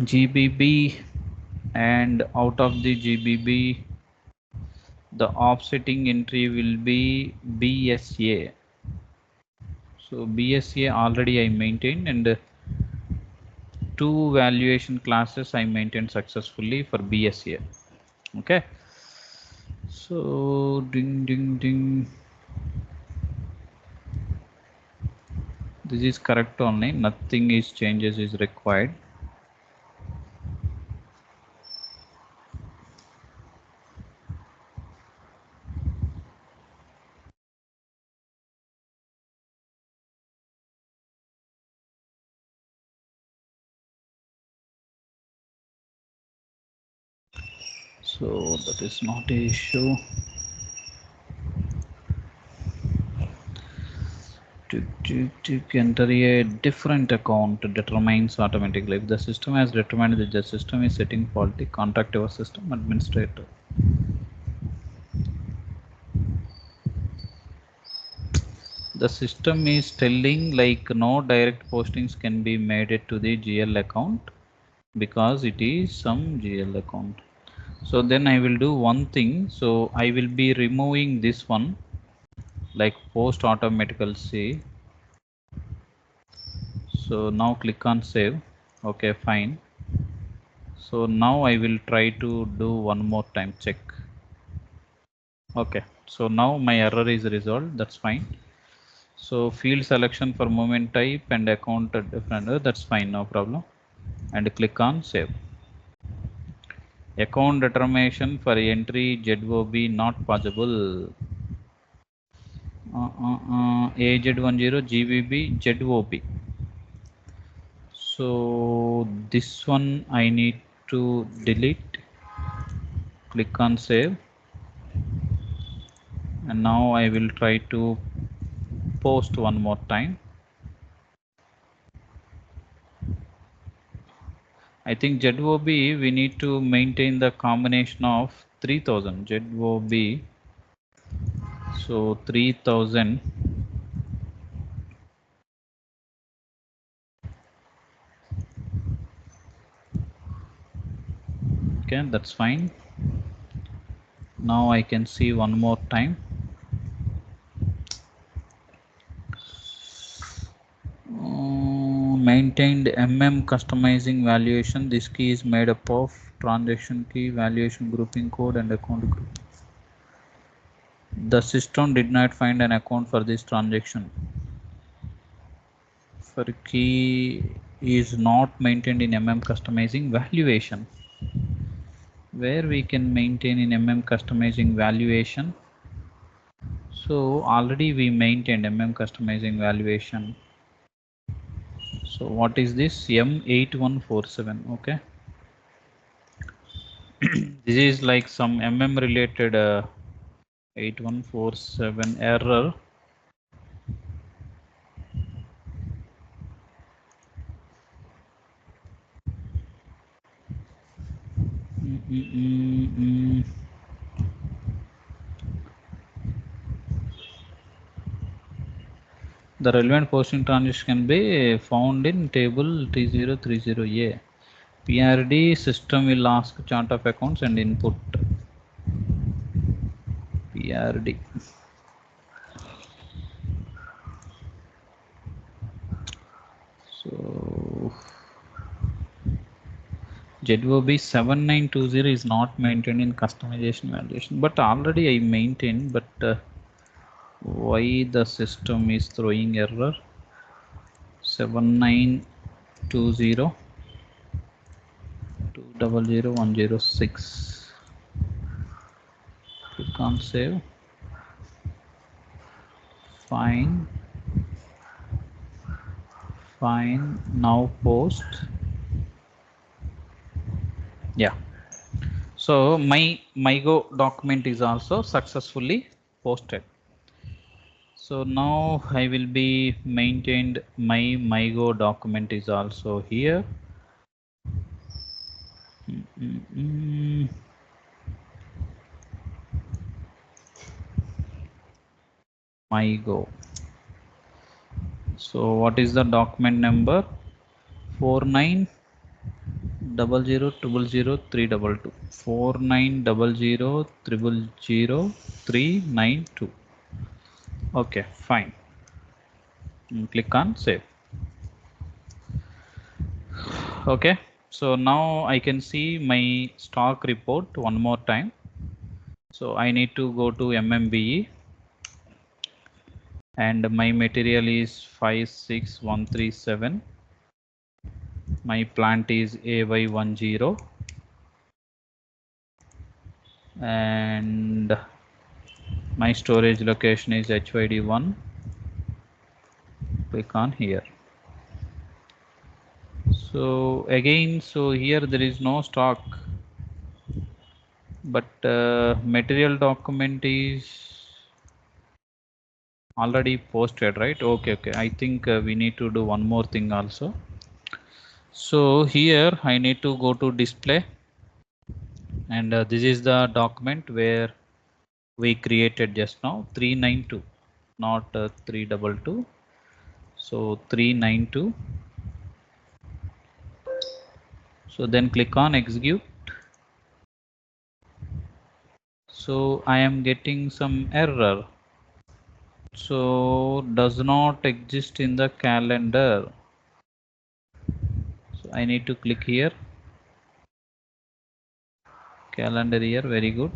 GBB, and out of the GBB, The offsetting entry will be BSA. So BSA already I maintained, and two valuation classes I maintained successfully for BSA. Okay. So ding ding ding. This is correct only. Nothing is changes is required. So that is not a issue. To enter a different account determines automatically. If the system has determined that the system is setting faulty, contact your system administrator. The system is telling like no direct postings can be made to the GL account because it is some GL account. So then I will do one thing. So I will be removing this one, like post automatical say. So now click on save. Okay, fine. So now I will try to do one more time check. Okay, so now my error is resolved. That's fine. So field selection for movement type and account different. That's fine, no problem. And click on save. Account determination for entry ZOB not possible. AZ10 GBB ZOB. So this one I need to delete. Click on save. And now I will try to post one more time. I think ZOB we need to maintain the combination of 3000 ZOB. So 3000. Okay, that's fine. Now I can see one more time. Maintained customizing valuation. This key is made up of transaction key, valuation grouping code, and account group. The system did not find an account for this transaction. For key is not maintained in customizing valuation. Where we can maintain in customizing valuation. So already we maintained customizing valuation. So what is this? M8147. Okay. This is like some related 8147 error. The relevant posting transaction can be found in table T030A. PRD system will ask chart of accounts and input PRD. So ZOB 7920 is not maintained in customization valuation, but already I maintained, but why the system is throwing error? 7920 200106. Click on save. Fine. Now post. Yeah. So my MyGo document is also successfully posted. So now I will be maintained. My MyGo document is also here. MyGo. So what is the document number? 49 4900 322 4900 392. Okay, fine. Click on save. Okay, so now I can see my stock report one more time. So I need to go to MMBE and my material is 56137. My plant is AY10 and my storage location is HYD1. Click on here. So again, so here there is no stock, but material document is already posted, right? Okay, I think we need to do one more thing also. So here I need to go to display, and this is the document where we created just now 392, not 322. So 392. So then click on execute. So I am getting some error. So does not exist in the calendar. So I need to click here. Calendar here, very good.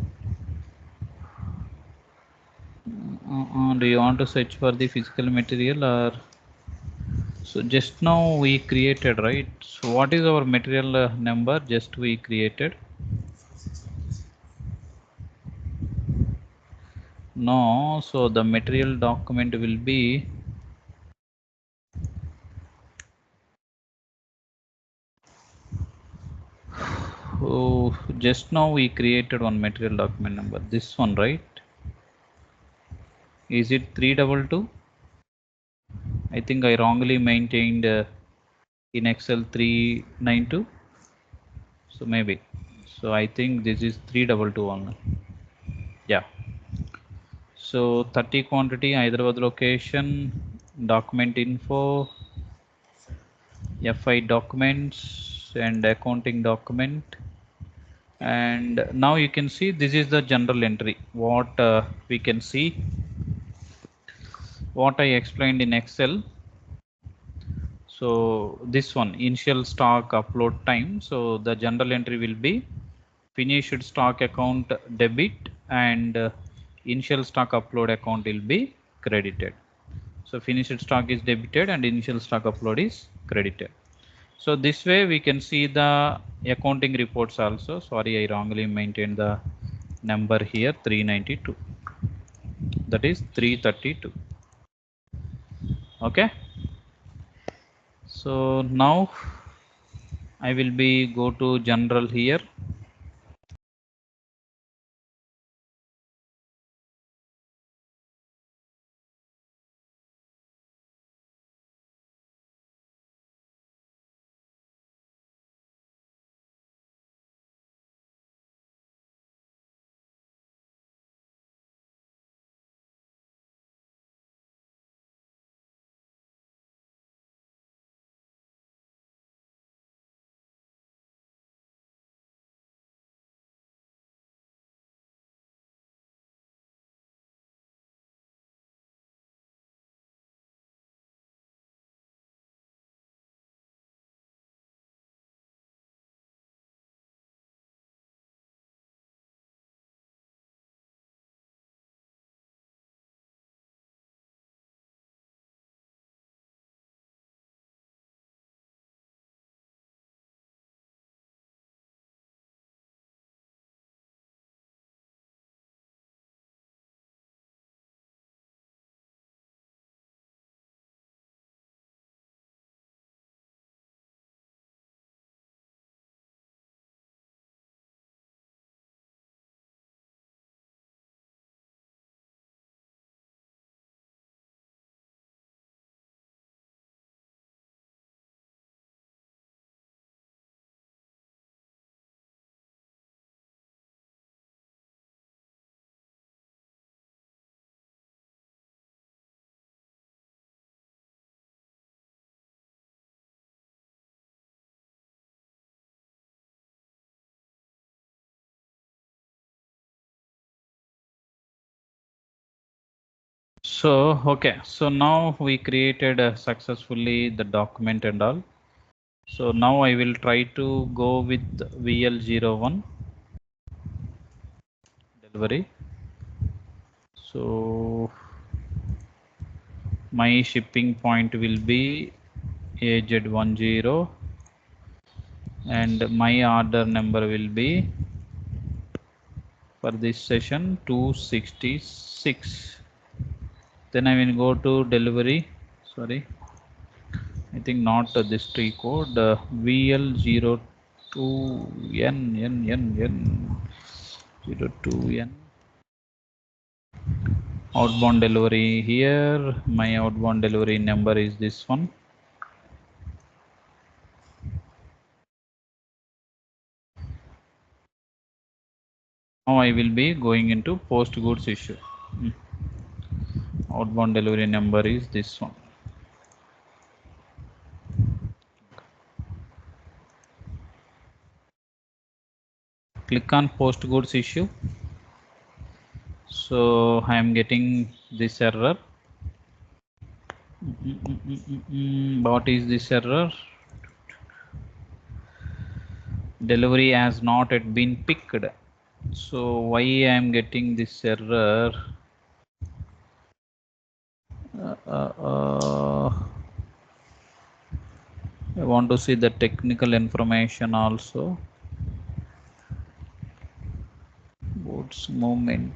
Do you want to search for the physical material or? So just now we created, right? So what is our material number? Just we created. No, so the material document will be just now we created one material document number. This one, right? Is it 322? I think I wrongly maintained in Excel 392. So maybe. So I think this is 322 only. Yeah. So 30 quantity, Hyderabad location, document info, FI documents and accounting document. And now you can see this is the general entry. What we can see, what I explained in Excel. So this one, initial stock upload time. So the general entry will be finished stock account debit and initial stock upload account will be credited. So finished stock is debited and initial stock upload is credited. So this way we can see the accounting reports also. Sorry, I wrongly maintained the number here 392. That is 332. Okay. So now I will be go to general here. So okay, so now we created successfully the document and all. So now I will try to go with VL01 delivery. So my shipping point will be AZ10 and my order number will be for this session 266. Then I will go to delivery. Sorry, I think not this tree code. VL02N 02N outbound delivery here. My outbound delivery number is this one. Now I will be going into post goods issue. Outbound delivery number is this one. Click on post goods issue. So I am getting this error. What is this error? Delivery has not yet been picked. So why I am getting this error? I want to see the technical information also. Goods movement.